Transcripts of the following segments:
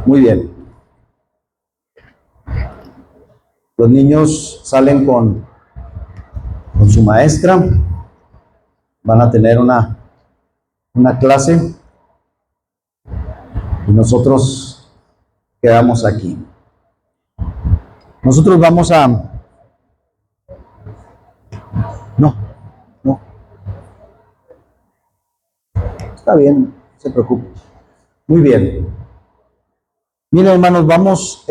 Muy bien. Los niños salen con su maestra, van a tener una clase y nosotros quedamos aquí. Nosotros vamos a... No. Está bien, no se preocupe. Muy bien. Miren, hermanos, vamos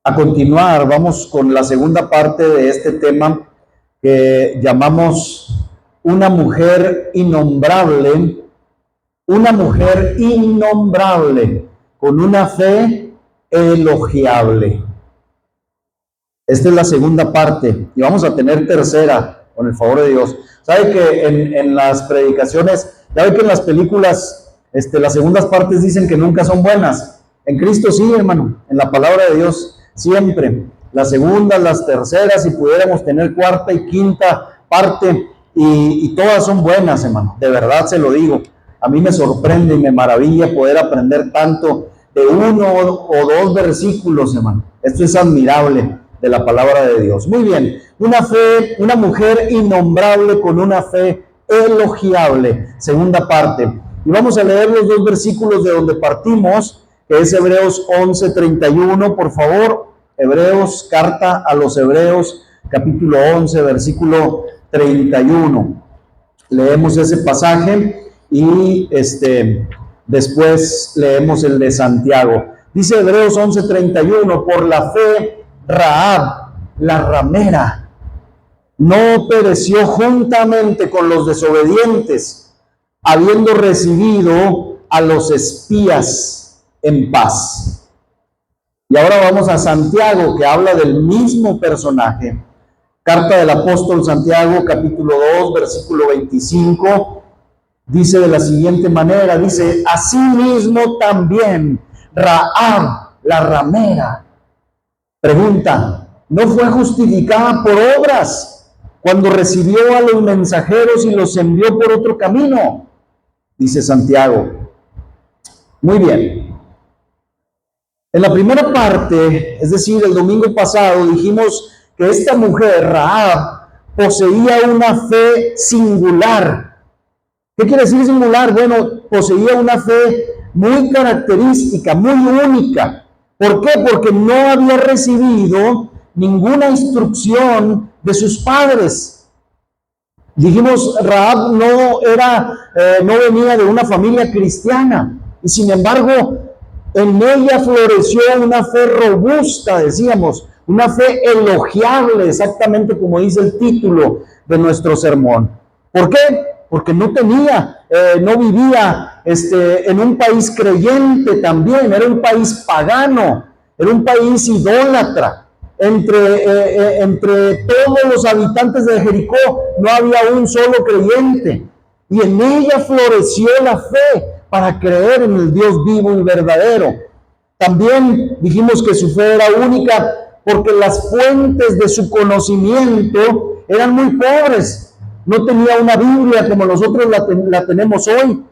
a continuar, vamos con la segunda parte de este tema que llamamos una mujer innombrable con una fe elogiable. Esta es la segunda parte y vamos a tener tercera con el favor de Dios. ¿Sabe que en las predicaciones, ya ve que en las películas las segundas partes dicen que nunca son buenas? En Cristo sí, hermano, en la palabra de Dios siempre. Las segundas, las terceras, si pudiéramos tener cuarta y quinta parte, y todas son buenas, hermano, de verdad se lo digo. A mí me sorprende y me maravilla poder aprender tanto de uno o dos versículos, hermano. Esto es admirable de la palabra de Dios. Muy bien, una mujer innombrable con una fe elogiable, segunda parte. Y vamos a leer los dos versículos de donde partimos, que es Hebreos 11:31, por favor. Hebreos, carta a los Hebreos, capítulo 11, versículo 31. Leemos ese pasaje y después leemos el de Santiago. Dice Hebreos 11:31, por la fe Rahab, la ramera, no pereció juntamente con los desobedientes, habiendo recibido a los espías en paz. Y ahora vamos a Santiago, que habla del mismo personaje. Carta del apóstol Santiago, capítulo 2, versículo 25, dice de la siguiente manera, dice, asimismo también Rahab, la ramera, pregunta, ¿no fue justificada por obras cuando recibió a los mensajeros y los envió por otro camino? Dice Santiago. Muy bien. En la primera parte, es decir, el domingo pasado, dijimos que esta mujer, Rahab, poseía una fe singular. ¿Qué quiere decir singular? Bueno, poseía una fe muy característica, muy única. ¿Por qué? Porque no había recibido ninguna instrucción de sus padres. Dijimos, Rahab no venía de una familia cristiana, y sin embargo, en ella floreció una fe robusta, decíamos, una fe elogiable, exactamente como dice el título de nuestro sermón. ¿Por qué? Porque no vivía en un país creyente también, era un país pagano, era un país idólatra. Entre todos los habitantes de Jericó no había un solo creyente, y en ella floreció la fe para creer en el Dios vivo y verdadero. También dijimos que su fe era única porque las fuentes de su conocimiento eran muy pobres. No tenía una Biblia como nosotros la tenemos hoy.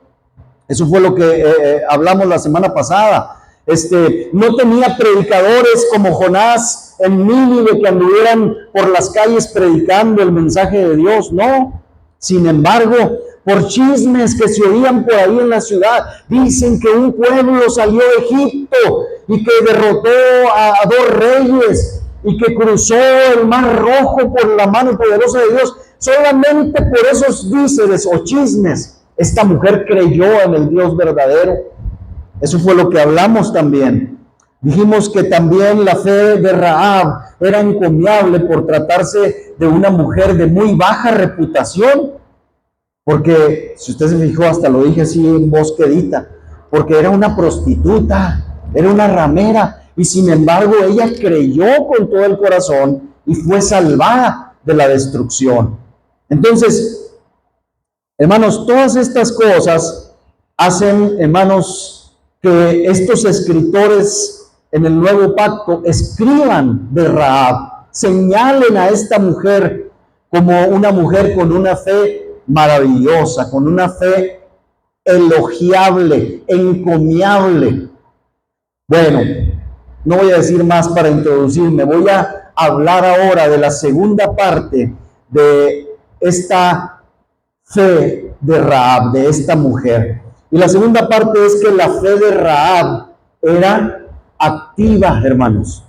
Eso fue lo que hablamos la semana pasada. No tenía predicadores como Jonás en Nínive que anduvieran por las calles predicando el mensaje de Dios, no. Sin embargo, por chismes que se oían por ahí en la ciudad, dicen que un pueblo salió de Egipto y que derrotó a 2 reyes y que cruzó el Mar Rojo por la mano poderosa de Dios. Solamente por esos díceres o chismes, esta mujer creyó en el Dios verdadero. Eso fue lo que hablamos también. Dijimos que también la fe de Rahab era encomiable por tratarse de una mujer de muy baja reputación. Porque, si usted se fijó, hasta lo dije así en voz quedita, porque era una prostituta, era una ramera, y sin embargo ella creyó con todo el corazón y fue salvada de la destrucción. Entonces, hermanos, todas estas cosas hacen, hermanos, que estos escritores en el Nuevo Pacto escriban de Rahab, señalen a esta mujer como una mujer con una fe maravillosa, con una fe elogiable, encomiable. Bueno, no voy a decir más para introducirme, voy a hablar ahora de la segunda parte de esta fe de Rahab, de esta mujer. Y la segunda parte es que la fe de Rahab era activa, hermanos.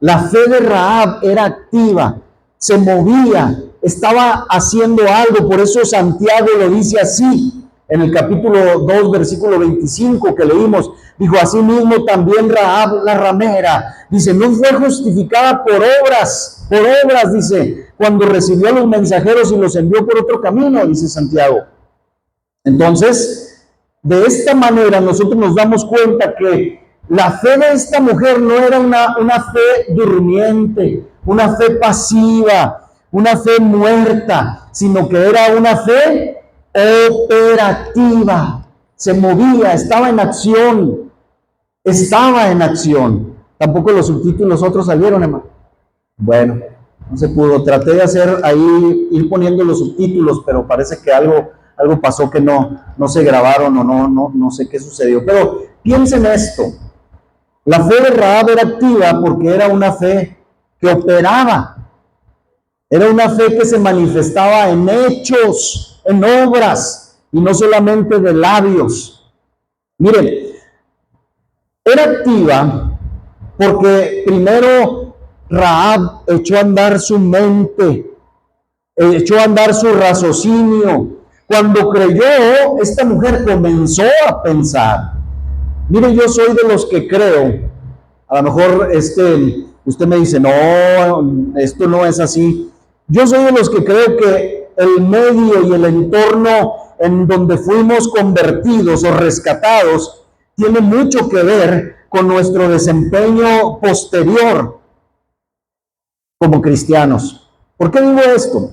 La fe de Rahab era activa, se movía, estaba haciendo algo. Por eso Santiago lo dice así, en el capítulo 2, versículo 25 que leímos. Dijo, asimismo también Rahab la ramera, dice, no fue justificada por obras, dice, cuando recibió a los mensajeros y los envió por otro camino, dice Santiago. Entonces, de esta manera nosotros nos damos cuenta que la fe de esta mujer no era una fe durmiente, una fe pasiva, una fe muerta, sino que era una fe operativa. Se movía, estaba en acción. Tampoco los subtítulos otros salieron, hermano. Bueno, no se pudo. Traté de ir poniendo los subtítulos, pero parece que algo pasó que no se grabaron o no sé qué sucedió. Pero piensen esto. La fe de Rahab era activa porque era una fe que operaba. Era una fe que se manifestaba en hechos, en obras, y no solamente de labios. Miren, era activa porque primero Rahab echó a andar su mente, echó a andar su raciocinio. Cuando creyó, esta mujer comenzó a pensar. Mire, yo soy de los que creo, a lo mejor usted me dice, no, esto no es así. Yo soy de los que creo que el medio y el entorno en donde fuimos convertidos o rescatados tiene mucho que ver con nuestro desempeño posterior como cristianos. ¿Por qué digo esto?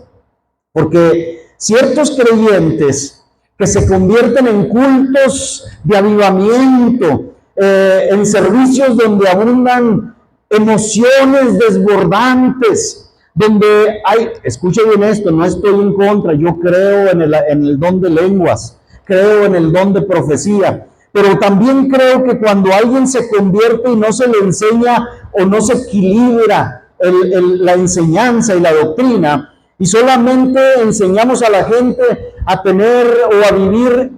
Porque ciertos creyentes que se convierten en cultos de avivamiento, en servicios donde abundan emociones desbordantes, donde hay, escuche bien esto, no estoy en contra, yo creo en el don de lenguas, creo en el don de profecía, pero también creo que cuando alguien se convierte y no se le enseña o no se equilibra la enseñanza y la doctrina, y solamente enseñamos a la gente a tener o a vivir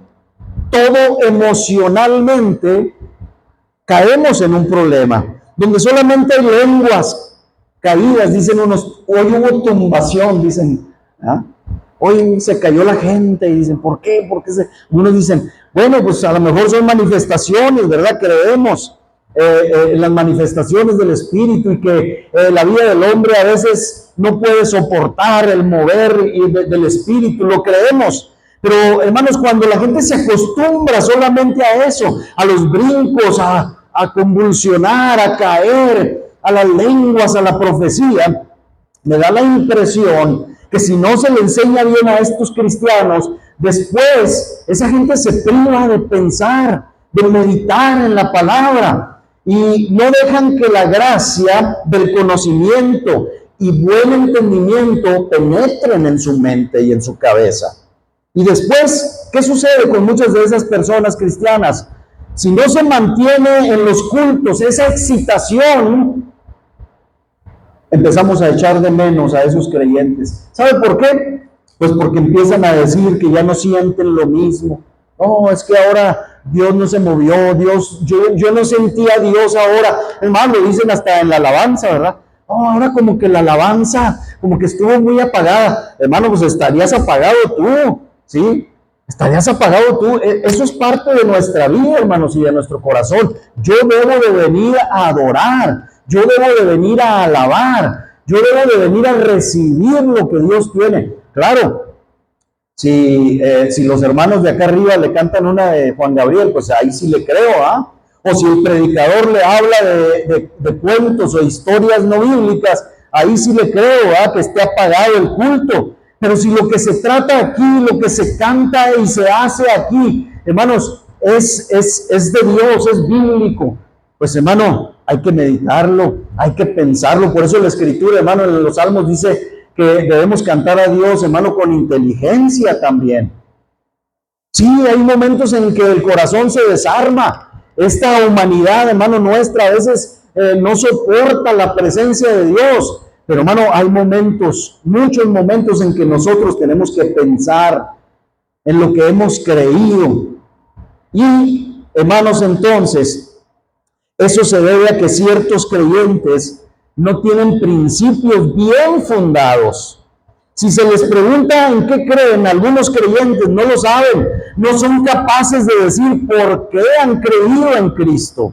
todo emocionalmente, caemos en un problema, donde solamente hay lenguas caídas, dicen unos, hoy hubo tumbación, dicen, ¿ah? Hoy se cayó la gente, y dicen, ¿por qué? Unos dicen, bueno, pues a lo mejor son manifestaciones, ¿verdad? Creemos en las manifestaciones del Espíritu y que la vida del hombre a veces no puede soportar el mover del Espíritu, lo creemos. Pero hermanos, cuando la gente se acostumbra solamente a eso, a los brincos, a convulsionar, a caer, a las lenguas, a la profecía, me da la impresión que si no se le enseña bien a estos cristianos, después esa gente se priva de pensar, de meditar en la palabra, y no dejan que la gracia del conocimiento y buen entendimiento penetren en su mente y en su cabeza. Y después, ¿qué sucede con muchas de esas personas cristianas? Si no se mantiene en los cultos esa excitación, empezamos a echar de menos a esos creyentes. ¿Sabe por qué? Pues porque empiezan a decir que ya no sienten lo mismo. No, es que ahora Dios no se movió, yo no sentía a Dios ahora. Hermano, lo dicen hasta en la alabanza, ¿verdad? Oh, ahora como que la alabanza, como que estuvo muy apagada. Hermano, pues estarías apagado tú, ¿sí? Estarías apagado tú. Eso es parte de nuestra vida, hermanos, y de nuestro corazón. Yo debo de venir a adorar, yo debo de venir a alabar, yo debo de venir a recibir lo que Dios tiene. Claro, si los hermanos de acá arriba le cantan una de Juan Gabriel, pues ahí sí le creo, ¿ah? O si el predicador le habla de cuentos o historias no bíblicas, ahí sí le creo, ¿ah? Que esté apagado el culto. Pero si lo que se trata aquí, lo que se canta y se hace aquí, hermanos, es de Dios, es bíblico, pues hermano, hay que meditarlo, hay que pensarlo. Por eso la Escritura, hermano, en los Salmos dice que debemos cantar a Dios, hermano, con inteligencia también. Sí, hay momentos en que el corazón se desarma. Esta humanidad, hermano, nuestra, a veces no soporta la presencia de Dios. Pero, hermano, hay momentos, muchos momentos en que nosotros tenemos que pensar en lo que hemos creído. Y, hermanos, entonces, eso se debe a que ciertos creyentes no tienen principios bien fundados. Si se les pregunta en qué creen, algunos creyentes no lo saben, no son capaces de decir por qué han creído en Cristo.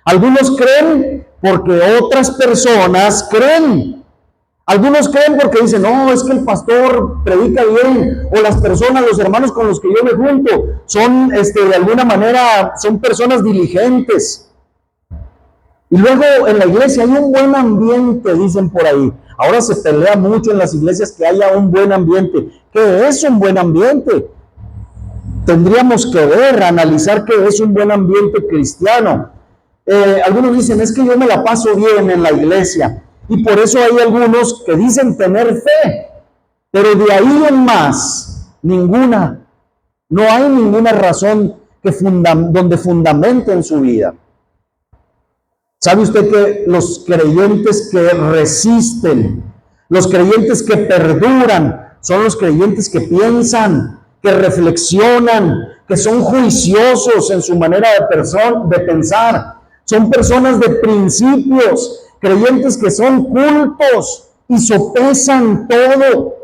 Algunos creen porque otras personas creen. Algunos creen porque dicen, no, es que el pastor predica bien, o las personas, los hermanos con los que yo me junto, son, de alguna manera, son personas diligentes. Y luego en la iglesia hay un buen ambiente, dicen por ahí. Ahora se pelea mucho en las iglesias que haya un buen ambiente. ¿Qué es un buen ambiente? Tendríamos que ver, analizar qué es un buen ambiente cristiano. Algunos dicen, es que yo me la paso bien en la iglesia. Y por eso hay algunos que dicen tener fe. Pero de ahí en más, ninguna. No hay ninguna razón donde fundamenten su vida. ¿Sabe usted que los creyentes que resisten, los creyentes que perduran, son los creyentes que piensan, que reflexionan, que son juiciosos en su manera de pensar? Son personas de principios, creyentes que son cultos y sopesan todo.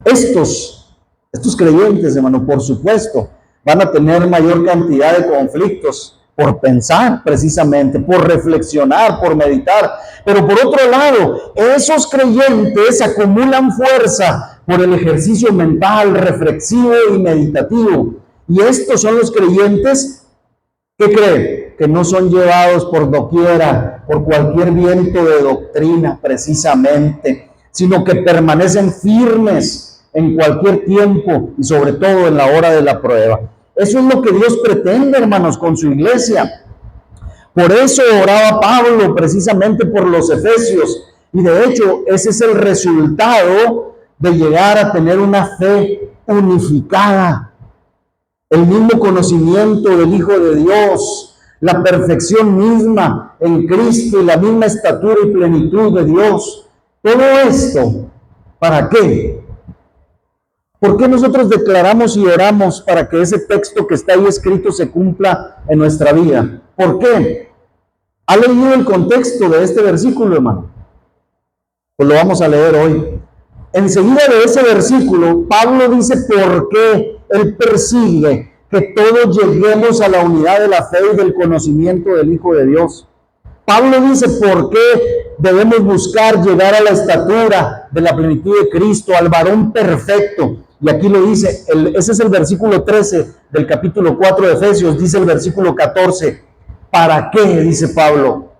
Estos creyentes, hermano, por supuesto, van a tener mayor cantidad de conflictos por pensar precisamente, por reflexionar, por meditar. Pero por otro lado, esos creyentes acumulan fuerza por el ejercicio mental, reflexivo y meditativo. Y estos son los creyentes que creen que no son llevados por doquiera, por cualquier viento de doctrina precisamente, sino que permanecen firmes en cualquier tiempo y sobre todo en la hora de la prueba. Eso es lo que Dios pretende, hermanos, con su iglesia. Por eso oraba Pablo precisamente por los efesios. Y de hecho, ese es el resultado de llegar a tener una fe unificada. El mismo conocimiento del Hijo de Dios, la perfección misma en Cristo y la misma estatura y plenitud de Dios. Todo esto, ¿para qué? ¿Por qué nosotros declaramos y oramos para que ese texto que está ahí escrito se cumpla en nuestra vida? ¿Por qué? ¿Ha leído el contexto de este versículo, hermano? Pues lo vamos a leer hoy. Enseguida de ese versículo, Pablo dice por qué él persigue que todos lleguemos a la unidad de la fe y del conocimiento del Hijo de Dios. Pablo dice por qué debemos buscar llegar a la estatura de la plenitud de Cristo, al varón perfecto. Y aquí lo dice, ese es el versículo 13 del capítulo 4 de Efesios, dice el versículo 14. ¿Para qué? Dice Pablo.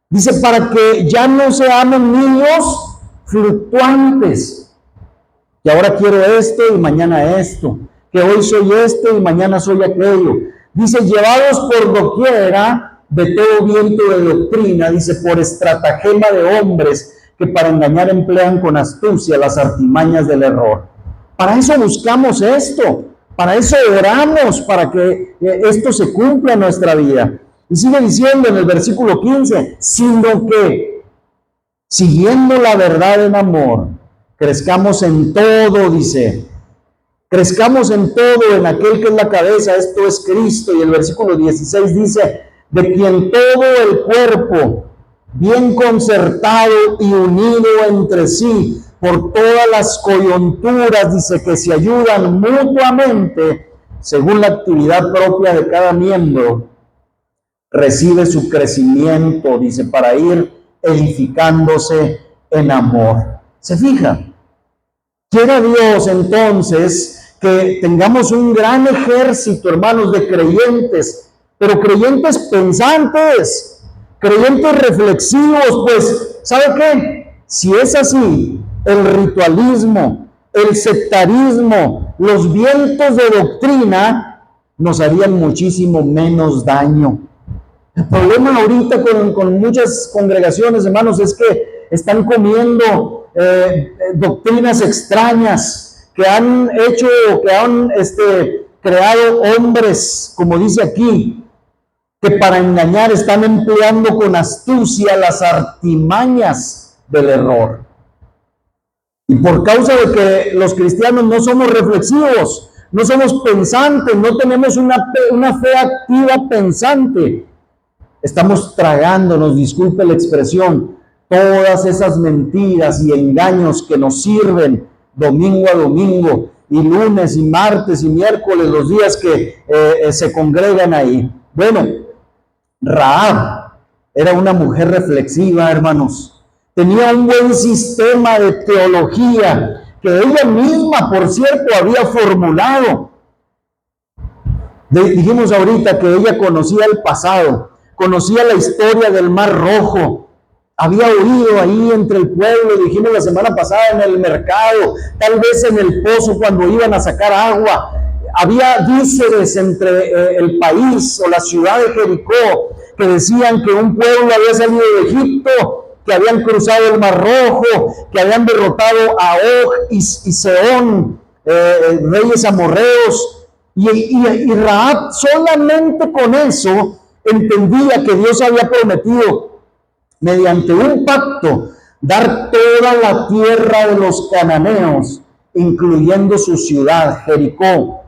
Dice, para que ya no seamos niños fluctuantes, que ahora quiero esto y mañana esto, que hoy soy esto y mañana soy aquello. Dice, llevados por doquiera de todo viento de doctrina, dice, por estratagema de hombres que para engañar emplean con astucia las artimañas del error. Para eso buscamos esto, para eso oramos, para que esto se cumpla en nuestra vida. Y sigue diciendo en el versículo 15, sino que, siguiendo la verdad en amor, crezcamos en todo, dice, crezcamos en todo, en aquel que es la cabeza, esto es Cristo. Y el versículo 16 dice, de quien todo el cuerpo, bien concertado y unido entre sí, por todas las coyunturas, dice, que se ayudan mutuamente, según la actividad propia de cada miembro, recibe su crecimiento, dice, para ir edificándose en amor. ¿Se fija? Quiera Dios entonces que tengamos un gran ejército, hermanos, de creyentes, pero creyentes pensantes, creyentes reflexivos, pues, ¿sabe qué? Si es así, el ritualismo, el sectarismo, los vientos de doctrina nos harían muchísimo menos daño. El problema ahorita con muchas congregaciones, hermanos, es que están comiendo doctrinas extrañas, que han hecho, que han creado hombres, como dice aquí, que para engañar están empleando con astucia las artimañas del error. Y por causa de que los cristianos no somos reflexivos, no somos pensantes, no tenemos una fe activa pensante, estamos tragándonos, disculpe la expresión, todas esas mentiras y engaños que nos sirven domingo a domingo, y lunes y martes y miércoles, los días que se congregan ahí. Bueno, Rahab era una mujer reflexiva, hermanos. Tenía un buen sistema de teología que ella misma, por cierto, había formulado. Dijimos ahorita que ella conocía el pasado, conocía la historia del Mar Rojo, había oído ahí entre el pueblo, dijimos la semana pasada, en el mercado, tal vez en el pozo cuando iban a sacar agua. Había díceres entre el país o la ciudad de Jericó que decían que un pueblo había salido de Egipto, que habían cruzado el Mar Rojo, que habían derrotado a Og y Sehón, reyes amorreos. Y Rahab solamente con eso entendía que Dios había prometido mediante un pacto dar toda la tierra de los cananeos, incluyendo su ciudad, Jericó.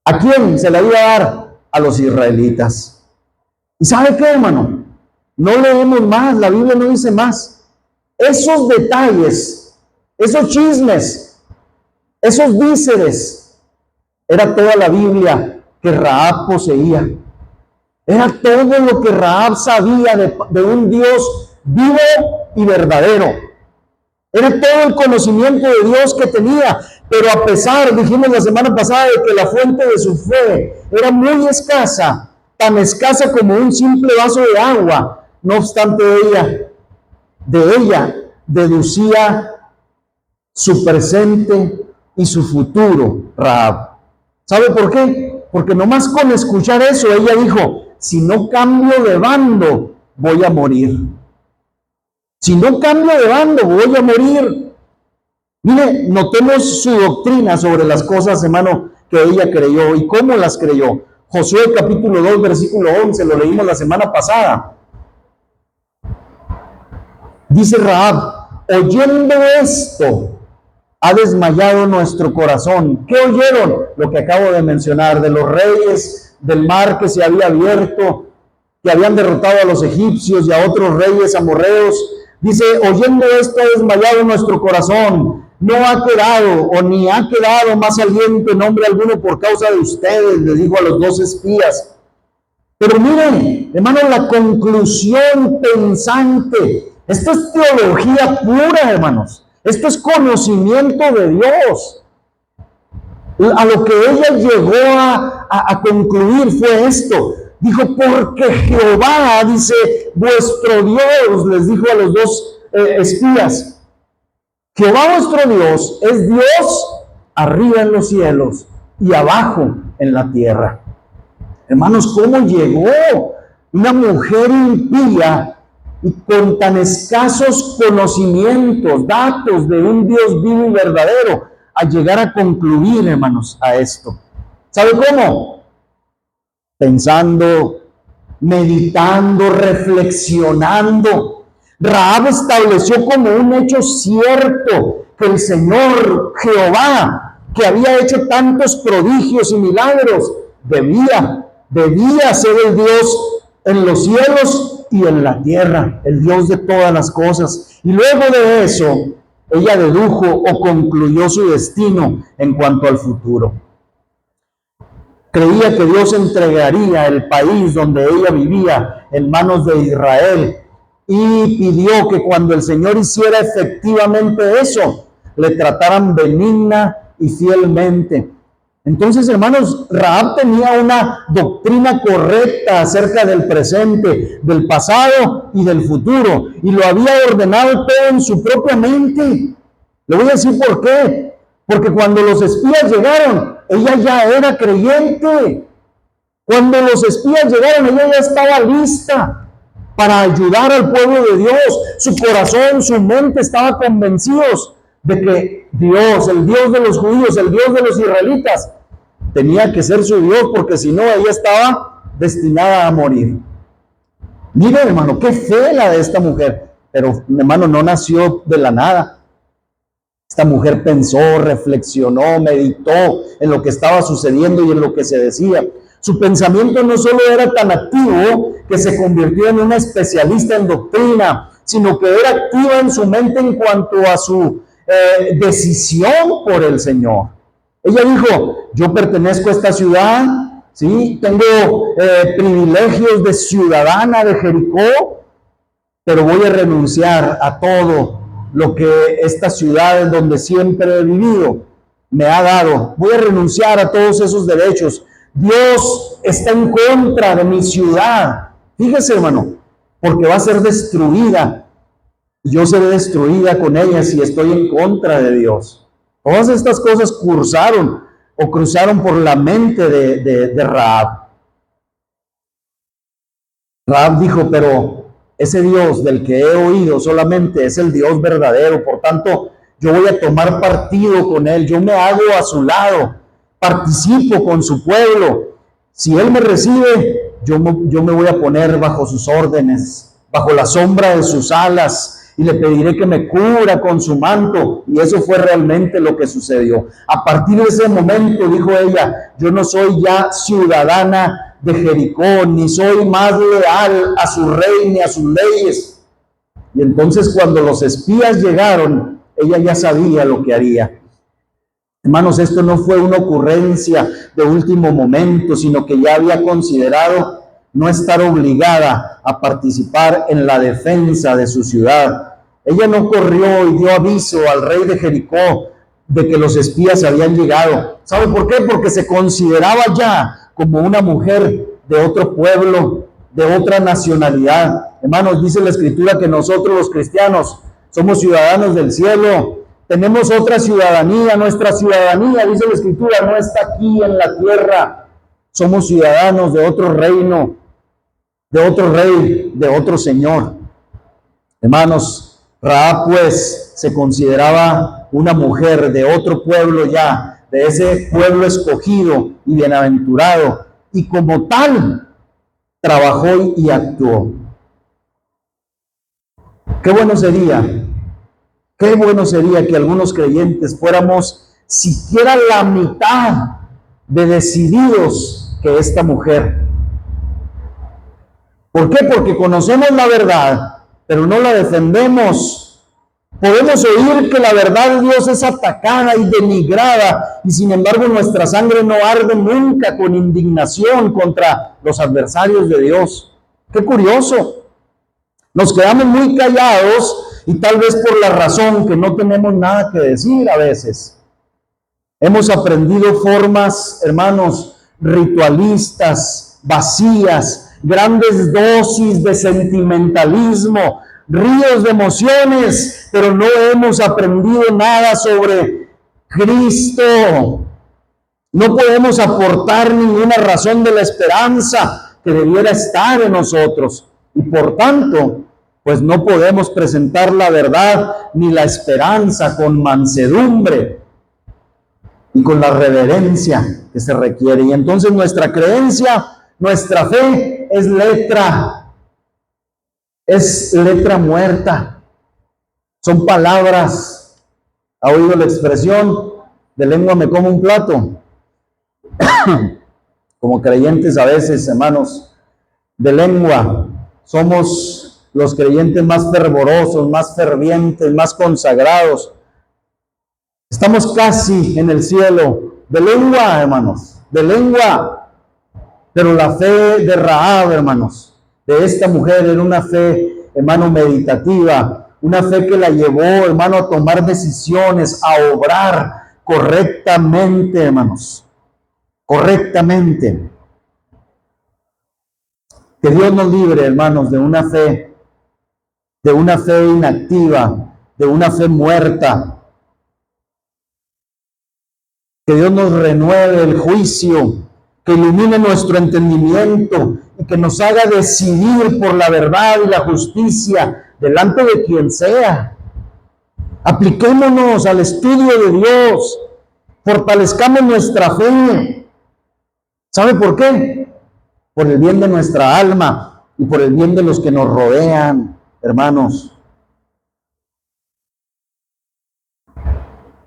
¿A quién se la iba a dar? A los israelitas. ¿Y sabe qué, hermano? No leemos más, la Biblia no dice más. Esos detalles, esos chismes, esos vísceres, era toda la Biblia que Rahab poseía. Era todo lo que Rahab sabía de un Dios vivo y verdadero. Era todo el conocimiento de Dios que tenía. Pero a pesar, dijimos la semana pasada, de que la fuente de su fe era muy escasa, tan escasa como un simple vaso de agua, no obstante de ella deducía su presente y su futuro, Rahab. ¿Sabe por qué? Porque nomás con escuchar eso, ella dijo, si no cambio de bando, voy a morir. Si no cambio de bando, voy a morir. Mire, notemos su doctrina sobre las cosas, hermano, que ella creyó y cómo las creyó. Josué capítulo 2, versículo 11, lo leímos la semana pasada. Dice Rahab, oyendo esto, ha desmayado nuestro corazón. ¿Qué oyeron? Lo que acabo de mencionar, de los reyes, del mar que se había abierto, que habían derrotado a los egipcios y a otros reyes amorreos. Dice, oyendo esto ha desmayado nuestro corazón. No ha quedado o ni ha quedado más aliento en nombre alguno por causa de ustedes, les dijo a los 2 espías. Pero miren, hermano, la conclusión pensante. Esto es teología pura, hermanos. Esto es conocimiento de Dios. A lo que ella llegó a concluir fue esto. Dijo, porque Jehová, dice, vuestro Dios, les dijo a los 2 espías. Jehová vuestro Dios es Dios arriba en los cielos y abajo en la tierra. Hermanos, ¿cómo llegó una mujer impía y con tan escasos conocimientos, datos de un Dios vivo y verdadero, a llegar a concluir, hermanos, a esto? ¿Sabe cómo? Pensando, meditando, reflexionando. Rahab estableció como un hecho cierto que el Señor Jehová, que había hecho tantos prodigios y milagros, debía ser el Dios en los cielos y en la tierra, el Dios de todas las cosas. Y luego de eso, ella dedujo o concluyó su destino en cuanto al futuro. Creía que Dios entregaría el país donde ella vivía en manos de Israel, y pidió que cuando el Señor hiciera efectivamente eso, le trataran benigna y fielmente. Entonces, hermanos, Rahab tenía una doctrina correcta acerca del presente, del pasado y del futuro, y lo había ordenado todo en su propia mente. Le voy a decir por qué. Porque cuando los espías llegaron, ella ya era creyente. Cuando los espías llegaron, ella ya estaba lista para ayudar al pueblo de Dios. Su corazón, su mente estaban convencidos de que Dios, el Dios de los judíos, el Dios de los israelitas, tenía que ser su Dios, porque si no, ella estaba destinada a morir. Mira, hermano, qué fe la de esta mujer. Pero, hermano, no nació de la nada. Esta mujer pensó, reflexionó, meditó en lo que estaba sucediendo y en lo que se decía. Su pensamiento no solo era tan activo que se convirtió en una especialista en doctrina, sino que era activa en su mente en cuanto a su decisión por el Señor. Ella dijo, yo pertenezco a esta ciudad, ¿sí? Tengo privilegios de ciudadana de Jericó, pero voy a renunciar a todo lo que esta ciudad en donde siempre he vivido me ha dado. Voy a renunciar a todos esos derechos. Dios está en contra de mi ciudad. Fíjese, hermano, porque va a ser destruida. Yo seré destruida con ella si estoy en contra de Dios. Todas estas cosas cruzaron por la mente de Rahab. Rahab dijo, pero ese Dios del que he oído solamente es el Dios verdadero, por tanto, yo voy a tomar partido con él, yo me hago a su lado, participo con su pueblo. Si él me recibe, yo me voy a poner bajo sus órdenes, bajo la sombra de sus alas, y le pediré que me cubra con su manto. Y eso fue realmente lo que sucedió. A partir de ese momento, dijo ella, yo no soy ya ciudadana de Jericó, ni soy más leal a su rey ni a sus leyes. Y entonces cuando los espías llegaron, ella ya sabía lo que haría. Hermanos, esto no fue una ocurrencia de último momento, sino que ya había considerado no estar obligada a participar en la defensa de su ciudad. Ella no corrió y dio aviso al rey de Jericó de que los espías habían llegado. ¿Sabe por qué? Porque se consideraba ya como una mujer de otro pueblo, de otra nacionalidad. Hermanos, dice la Escritura que nosotros los cristianos somos ciudadanos del cielo, tenemos otra ciudadanía. Nuestra ciudadanía, dice la Escritura, no está aquí en la tierra. Somos ciudadanos de otro reino, de otro rey, de otro señor. Hermanos, Rahab pues se consideraba una mujer de otro pueblo ya, de ese pueblo escogido y bienaventurado, y como tal trabajó y actuó. Qué bueno sería que algunos creyentes fuéramos siquiera la mitad de decididos que esta mujer. ¿Por qué? Porque conocemos la verdad, pero no la defendemos. Podemos oír que la verdad de Dios es atacada y denigrada, y sin embargo nuestra sangre no arde nunca con indignación contra los adversarios de Dios. ¡Qué curioso! Nos quedamos muy callados y tal vez por la razón que no tenemos nada que decir a veces. Hemos aprendido formas, hermanos, ritualistas, vacías, grandes dosis de sentimentalismo, ríos de emociones, pero no hemos aprendido nada sobre Cristo. No podemos aportar ninguna razón de la esperanza que debiera estar en nosotros. Y por tanto, pues no podemos presentar la verdad ni la esperanza con mansedumbre y con la reverencia que se requiere. Y entonces nuestra creencia, nuestra fe es letra muerta. Son palabras, ¿ha oído la expresión? De lengua me como un plato. Como creyentes a veces, hermanos, de lengua somos los creyentes más fervorosos, más fervientes, más consagrados. Estamos casi en el cielo, de lengua, hermanos, de lengua. Pero la fe de Rahab, hermanos, de esta mujer era una fe, hermano, meditativa, una fe que la llevó, hermano, a tomar decisiones, a obrar correctamente, hermanos, correctamente. Que Dios nos libre, hermanos, de una fe inactiva, de una fe muerta. Que Dios nos renueve el juicio, que ilumine nuestro entendimiento y que nos haga decidir por la verdad y la justicia delante de quien sea. Apliquémonos al estudio de Dios. Fortalezcamos nuestra fe. ¿Sabe por qué? Por el bien de nuestra alma y por el bien de los que nos rodean, hermanos.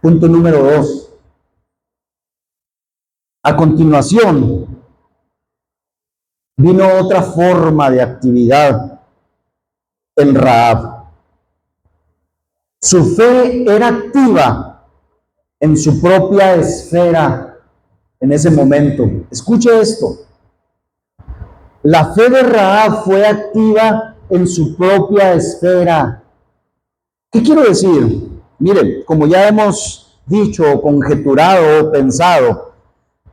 Punto número 2. A continuación, vino otra forma de actividad en Rahab. Su fe era activa en su propia esfera en ese momento. Escuche esto. La fe de Rahab fue activa en su propia esfera. ¿Qué quiero decir? Miren, como ya hemos dicho, conjeturado, pensado,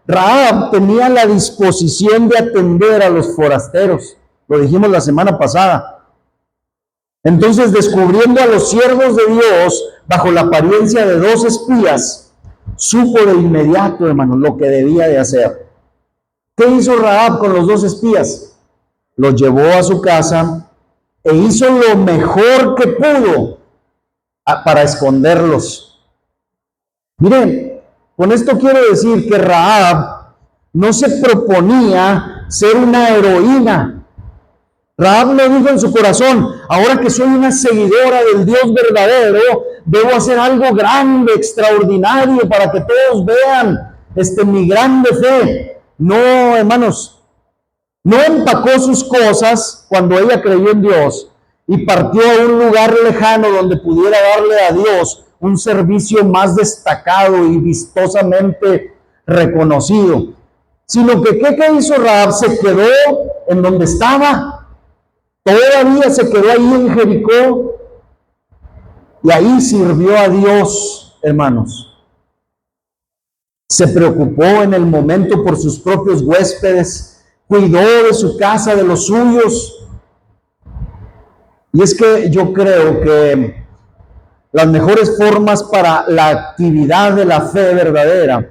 Rahab tenía la disposición de atender a los forasteros. Lo dijimos la semana pasada. Entonces, descubriendo a los siervos de Dios bajo la apariencia de dos espías, supo de inmediato, hermano, lo que debía de hacer. ¿Qué hizo Rahab con los dos espías? Los llevó a su casa e hizo lo mejor que pudo para esconderlos. Miren, con esto quiero decir que Rahab no se proponía ser una heroína. Rahab lo dijo en su corazón: ahora que soy una seguidora del Dios verdadero, debo hacer algo grande, extraordinario, para que todos vean mi grande fe. No, hermanos, no empacó sus cosas cuando ella creyó en Dios y partió a un lugar lejano donde pudiera darle a Dios un servicio más destacado y vistosamente reconocido, sino que ¿qué hizo Rahab? Se quedó en donde estaba. Todavía se quedó ahí en Jericó y ahí sirvió a Dios, hermanos. Se preocupó en el momento por sus propios huéspedes, cuidó de su casa, de los suyos. Y es que yo creo que las mejores formas para la actividad de la fe verdadera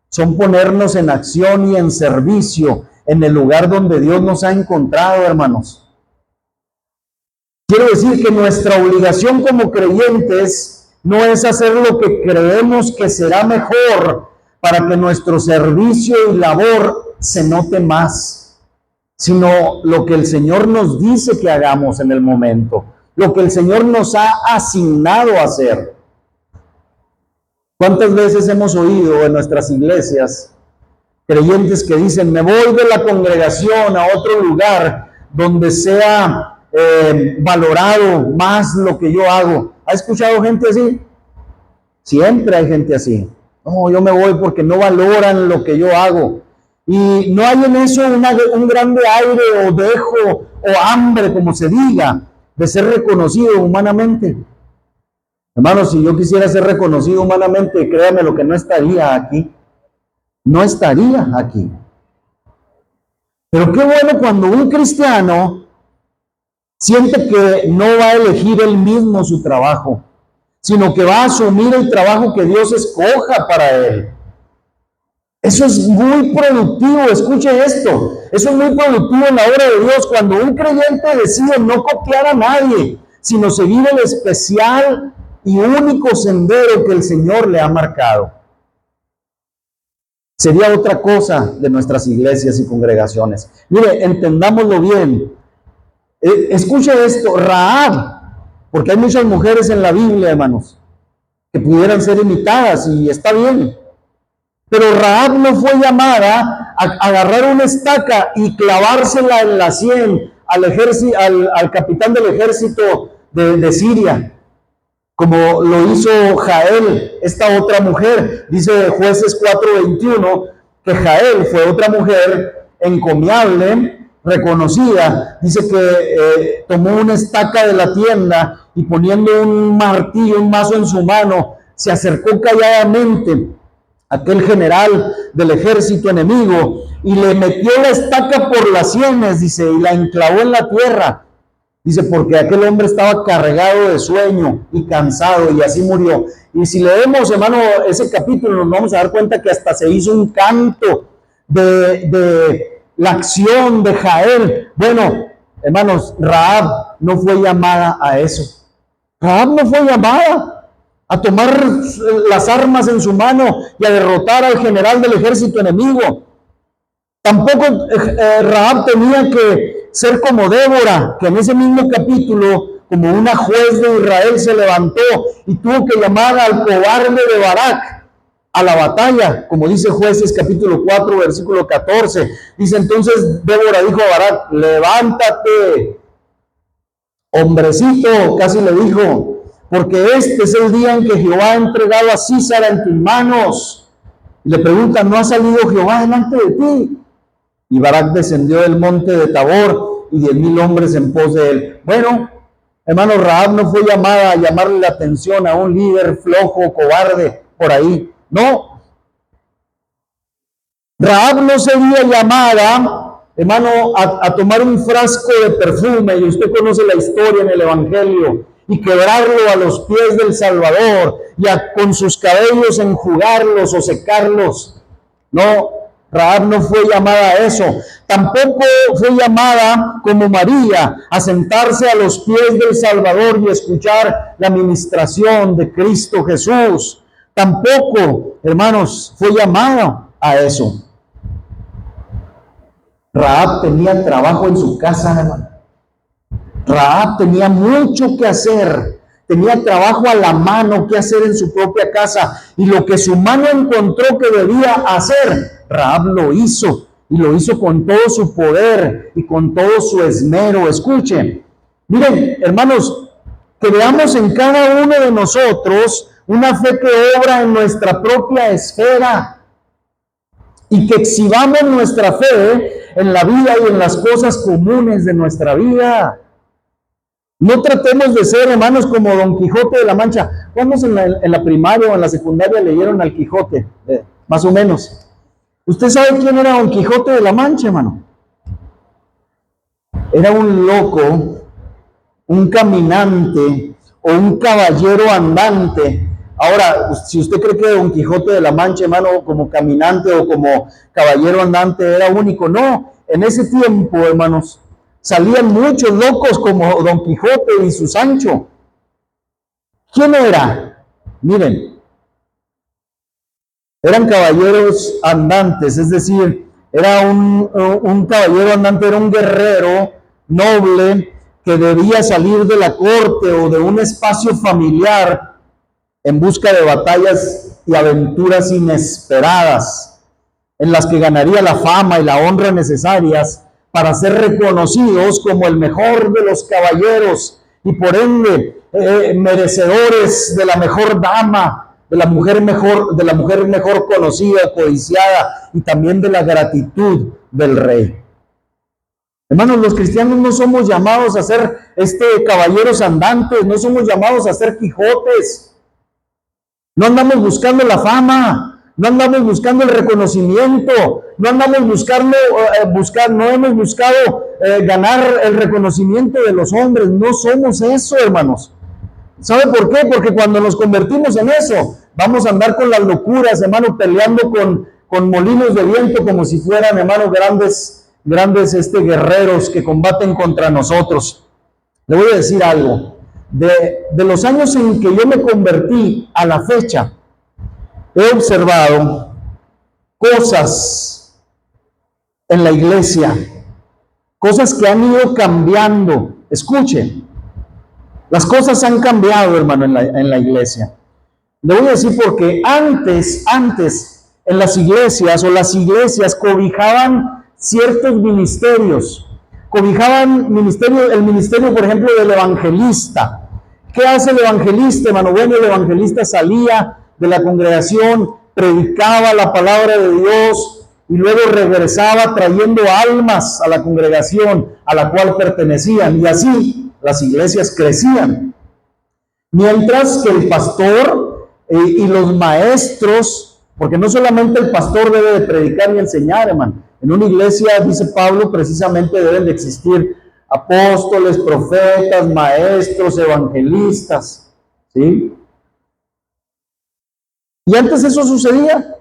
son ponernos en acción y en servicio en el lugar donde Dios nos ha encontrado, hermanos. Quiero decir que nuestra obligación como creyentes no es hacer lo que creemos que será mejor para que nuestro servicio y labor se note más, sino lo que el Señor nos dice que hagamos en el momento, lo que el Señor nos ha asignado a hacer. ¿Cuántas veces hemos oído en nuestras iglesias creyentes que dicen: me voy de la congregación a otro lugar donde sea valorado más lo que yo hago? ¿Ha escuchado gente así? Siempre hay gente así. No, yo me voy porque no valoran lo que yo hago. Y no hay en eso un grande aire o dejo o hambre, como se diga, de ser reconocido humanamente. Hermanos, si yo quisiera ser reconocido humanamente, créame lo que no estaría aquí. No estaría aquí. Pero qué bueno cuando un cristiano siente que no va a elegir él mismo su trabajo, sino que va a asumir el trabajo que Dios escoja para él. Eso es muy productivo, escuche esto. Eso es muy productivo en la obra de Dios, cuando un creyente decide no copiar a nadie, sino seguir el especial y único sendero que el Señor le ha marcado. Sería otra cosa de nuestras iglesias y congregaciones. Mire, entendámoslo bien. Escuche esto, Rahab, porque hay muchas mujeres en la Biblia, hermanos, que pudieran ser imitadas, y está bien. Pero Rahab no fue llamada a agarrar una estaca y clavársela en la sien al capitán del ejército de Siria, como lo hizo Jael, esta otra mujer. Dice Jueces 4:21 que Jael fue otra mujer encomiable, reconocida. Dice que tomó una estaca de la tienda y, poniendo un martillo, un mazo en su mano, se acercó calladamente a aquel general del ejército enemigo y le metió la estaca por las sienes, dice, y la enclavó en la tierra. Dice, porque aquel hombre estaba cargado de sueño y cansado, y así murió. Y si leemos, hermano, ese capítulo, nos vamos a dar cuenta que hasta se hizo un canto de la acción de Jael. Bueno, hermanos, Rahab no fue llamada a eso. Rahab no fue llamada. a tomar las armas en su mano y a derrotar al general del ejército enemigo. Tampoco Rahab tenía que ser como Débora, que en ese mismo capítulo, como una juez de Israel, se levantó y tuvo que llamar al cobarde de Barak a la batalla, como dice Jueces capítulo 4, versículo 14. Dice entonces Débora dijo a Barak: levántate, hombrecito, casi le dijo, porque este es el día en que Jehová ha entregado a Sísara en tus manos. Y le preguntan: ¿no ha salido Jehová delante de ti? Y Barak descendió del monte de Tabor y 10,000 hombres en pos de él. Bueno, hermano, Rahab no fue llamada a llamarle la atención a un líder flojo, cobarde, por ahí. No. Rahab no sería llamada, hermano, a tomar un frasco de perfume, y usted conoce la historia en el Evangelio, y quebrarlo a los pies del Salvador, y con sus cabellos enjugarlos o secarlos. No, Rahab no fue llamada a eso. Tampoco fue llamada como María a sentarse a los pies del Salvador y escuchar la ministración de Cristo Jesús. Tampoco, hermanos, fue llamada a eso. Rahab tenía trabajo en su casa, hermano. Rahab tenía mucho que hacer. Tenía trabajo a la mano que hacer en su propia casa. Y lo que su mano encontró que debía hacer, Rahab lo hizo. Y lo hizo con todo su poder y con todo su esmero. Escuchen. Miren, hermanos, que veamos en cada uno de nosotros una fe que obra en nuestra propia esfera. Y que exhibamos nuestra fe en la vida y en las cosas comunes de nuestra vida. No tratemos de ser, hermanos, como Don Quijote de la Mancha. ¿Cuántos en la primaria o en la secundaria leyeron al Quijote? Más o menos. ¿Usted sabe quién era Don Quijote de la Mancha, hermano? Era un loco, un caminante o un caballero andante. Ahora, si usted cree que Don Quijote de la Mancha, hermano, como caminante o como caballero andante era único, no. En ese tiempo, hermanos, salían muchos locos como Don Quijote y su Sancho. ¿Quién era? Miren, eran caballeros andantes, es decir, era un caballero andante, era un guerrero noble que debía salir de la corte o de un espacio familiar en busca de batallas y aventuras inesperadas, en las que ganaría la fama y la honra necesarias para ser reconocidos como el mejor de los caballeros y por ende merecedores de la mejor dama, de la mujer mejor conocida, codiciada, y también de la gratitud del rey. Hermanos, los cristianos no somos llamados a ser caballeros andantes, no somos llamados a ser Quijotes. No andamos buscando la fama, no andamos buscando el reconocimiento, no andamos buscando, no hemos buscado ganar el reconocimiento de los hombres. No somos eso, hermanos. ¿Sabe por qué? Porque cuando nos convertimos en eso, vamos a andar con las locuras, hermano, peleando con molinos de viento como si fueran, hermano, grandes guerreros que combaten contra nosotros. Le voy a decir algo. De los años en que yo me convertí a la fecha, he observado cosas en la iglesia, cosas que han ido cambiando. Escuchen, las cosas han cambiado, hermano, en la iglesia. Le voy a decir porque antes, en las iglesias cobijaban ciertos ministerios. Cobijaban el ministerio, por ejemplo, del evangelista. ¿Qué hace el evangelista, hermano? Bueno, el evangelista salía de la congregación, predicaba la palabra de Dios y luego regresaba trayendo almas a la congregación a la cual pertenecían, y así las iglesias crecían. Mientras que el pastor y los maestros, porque no solamente el pastor debe de predicar y enseñar, hermano. En una iglesia, dice Pablo, precisamente deben de existir apóstoles, profetas, maestros, evangelistas, ¿sí? Y antes eso sucedía.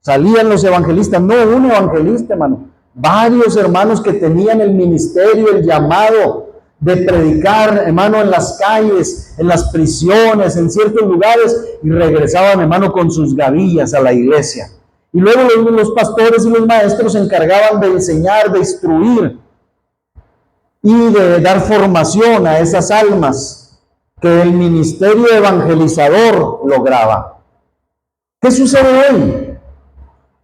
Salían los evangelistas, no un evangelista, hermano. Varios hermanos que tenían el ministerio, el llamado de predicar, hermano, en las calles, en las prisiones, en ciertos lugares, y regresaban, hermano, con sus gavillas a la iglesia. Y luego los pastores y los maestros se encargaban de enseñar, de instruir y de dar formación a esas almas que el ministerio evangelizador lograba. ¿Qué sucede hoy?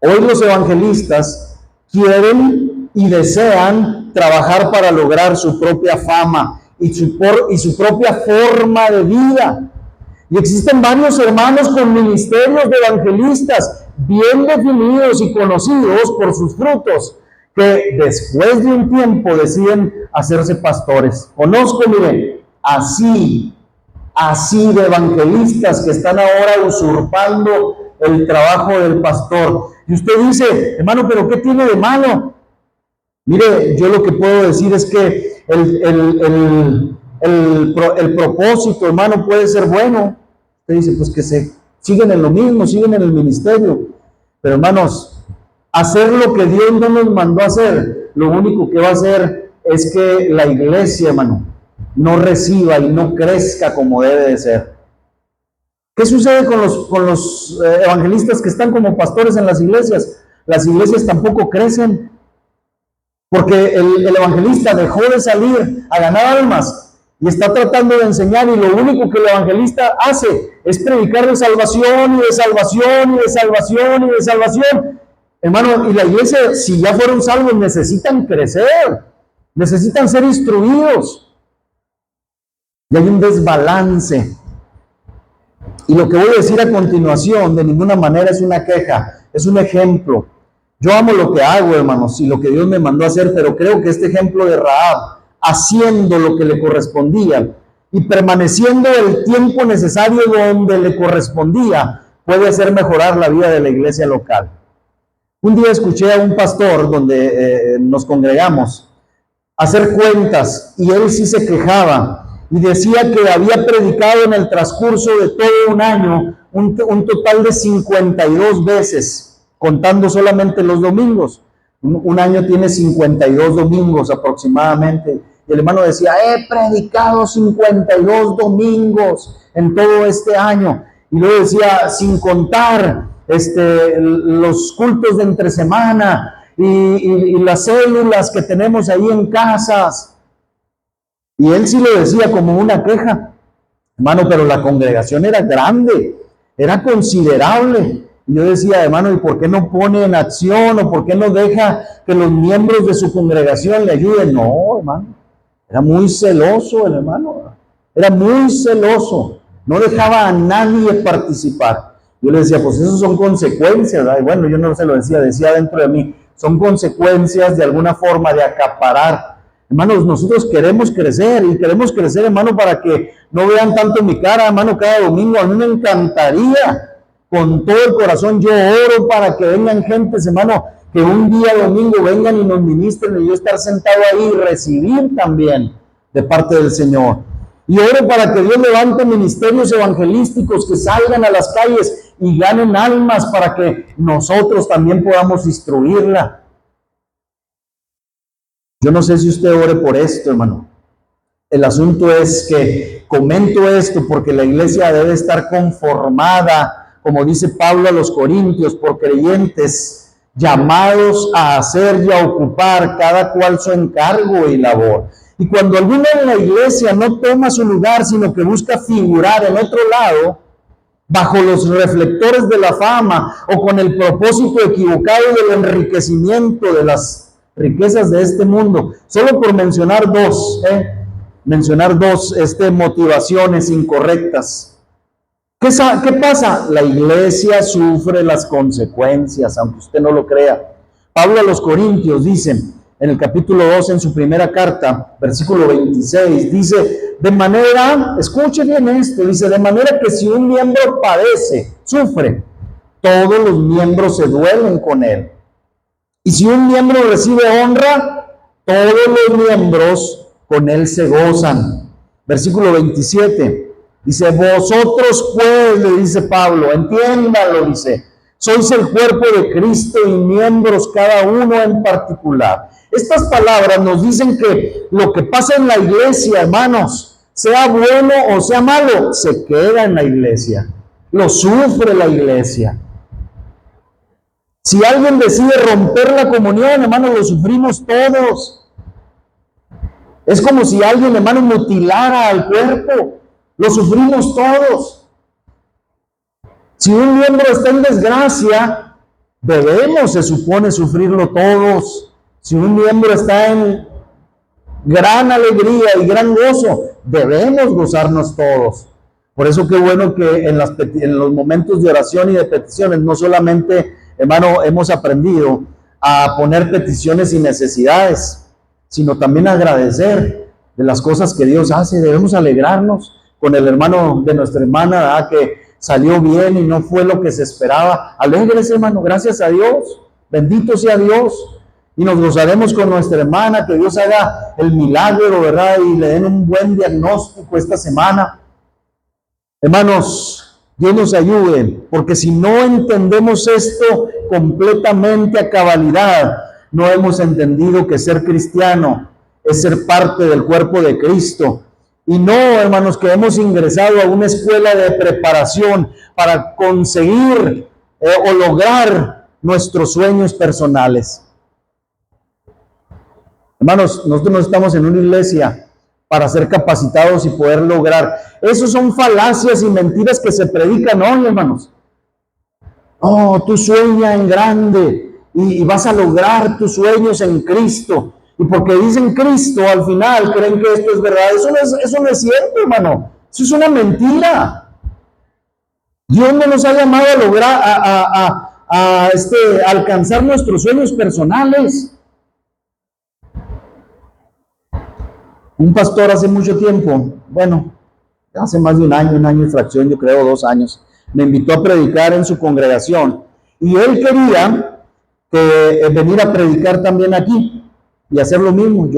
Hoy los evangelistas quieren y desean trabajar para lograr su propia fama y su propia forma de vida. Y existen varios hermanos con ministerios de evangelistas bien definidos y conocidos por sus frutos, que después de un tiempo deciden hacerse pastores. Conozco, miren, así de evangelistas que están ahora usurpando el trabajo del pastor. Y usted dice, hermano, ¿pero qué tiene de malo? Mire, yo lo que puedo decir es que el propósito, hermano, puede ser bueno. Usted dice, pues que se siguen en lo mismo, siguen en el ministerio. Pero hermanos, hacer lo que Dios no nos mandó a hacer, lo único que va a hacer es que la iglesia, hermano, no reciba y no crezca como debe de ser. ¿Qué sucede con los evangelistas que están como pastores en las iglesias? Las iglesias tampoco crecen, porque el evangelista dejó de salir a ganar almas y está tratando de enseñar, y lo único que el evangelista hace es predicar de salvación y de salvación y de salvación y de salvación. Hermano, y la iglesia, si ya fueron salvos, necesitan crecer, necesitan ser instruidos. Y hay un desbalance. Y lo que voy a decir a continuación de ninguna manera es una queja, es un ejemplo. Yo amo lo que hago, hermanos, y lo que Dios me mandó a hacer, pero creo que este ejemplo de Rahab, haciendo lo que le correspondía y permaneciendo el tiempo necesario donde le correspondía, puede hacer mejorar la vida de la iglesia local. Un día escuché a un pastor donde nos congregamos hacer cuentas, y él sí se quejaba y decía que había predicado en el transcurso de todo un año un total de 52 veces, contando solamente los domingos. Un año tiene 52 domingos aproximadamente. Y el hermano decía, he predicado 52 domingos en todo este año. Y luego decía, sin contar los cultos de entre semana y las células que tenemos ahí en casas. Y él sí lo decía como una queja, hermano, pero la congregación era grande, era considerable. Y yo decía, hermano, ¿y por qué no pone en acción, o por qué no deja que los miembros de su congregación le ayuden? No, hermano, era muy celoso el hermano, era muy celoso, no dejaba a nadie participar. Yo le decía, pues eso son consecuencias, ¿verdad? Y bueno, yo no se lo decía, decía dentro de mí, son consecuencias de alguna forma de acaparar. Hermanos, nosotros queremos crecer, y queremos crecer, hermano, para que no vean tanto mi cara, hermano, cada domingo. A mí me encantaría, con todo el corazón, yo oro para que vengan gentes, hermano, que un día domingo vengan y nos ministren, y yo estar sentado ahí y recibir también de parte del Señor. Y oro para que Dios levante ministerios evangelísticos que salgan a las calles y ganen almas para que nosotros también podamos instruirla. Yo no sé si usted ore por esto, hermano. El asunto es que comento esto porque la iglesia debe estar conformada, como dice Pablo a los Corintios, por creyentes llamados a hacer y a ocupar cada cual su encargo y labor. Y cuando alguno en la iglesia no toma su lugar, sino que busca figurar en otro lado, bajo los reflectores de la fama o con el propósito equivocado del enriquecimiento de las riquezas de este mundo, solo por mencionar dos motivaciones incorrectas. ¿Qué pasa? La iglesia sufre las consecuencias, aunque usted no lo crea. Pablo a los Corintios dice, en el capítulo 2, en su primera carta, versículo 26, dice, de manera, escuche bien esto, dice, de manera que si un miembro padece, sufre, todos los miembros se duelen con él. Y si un miembro recibe honra, todos los miembros con él se gozan. Versículo 27, dice, vosotros pues, le dice Pablo, entiéndalo, dice, Sois el cuerpo de Cristo y miembros cada uno en particular. Estas palabras nos dicen que lo que pasa en la iglesia, hermanos, sea bueno o sea malo, se queda en la iglesia. Lo sufre la iglesia. Si alguien decide romper la comunión, hermanos, lo sufrimos todos. Es como si alguien, hermano, mutilara al cuerpo. Lo sufrimos todos. Si un miembro está en desgracia, debemos, se supone, sufrirlo todos. Si un miembro está en gran alegría y gran gozo, debemos gozarnos todos. Por eso qué bueno que en los momentos de oración y de peticiones, no solamente, hermano, hemos aprendido a poner peticiones y necesidades, sino también agradecer de las cosas que Dios hace. Debemos alegrarnos con el hermano de nuestra hermana, ¿verdad?, que salió bien y no fue lo que se esperaba. Alégrese, hermano, gracias a Dios, bendito sea Dios. Y nos gozaremos con nuestra hermana, que Dios haga el milagro, ¿verdad?, y le den un buen diagnóstico esta semana. Hermanos, Dios nos ayude, porque si no entendemos esto completamente a cabalidad, no hemos entendido que ser cristiano es ser parte del cuerpo de Cristo. Y no, hermanos, que hemos ingresado a una escuela de preparación para conseguir o lograr nuestros sueños personales. Hermanos, nosotros no estamos en una iglesia para ser capacitados y poder lograr. Esos son falacias y mentiras que se predican hoy, hermanos. Oh, tú sueña en grande y vas a lograr tus sueños en Cristo. Y porque dicen Cristo, al final creen que esto es verdad. Eso no es cierto, hermano. Eso es una mentira. Dios no nos ha llamado a lograr, a alcanzar nuestros sueños personales. Un pastor hace mucho tiempo, bueno, hace más de un año y fracción, yo creo 2 años, me invitó a predicar en su congregación. Y él quería venir a predicar también aquí y hacer lo mismo.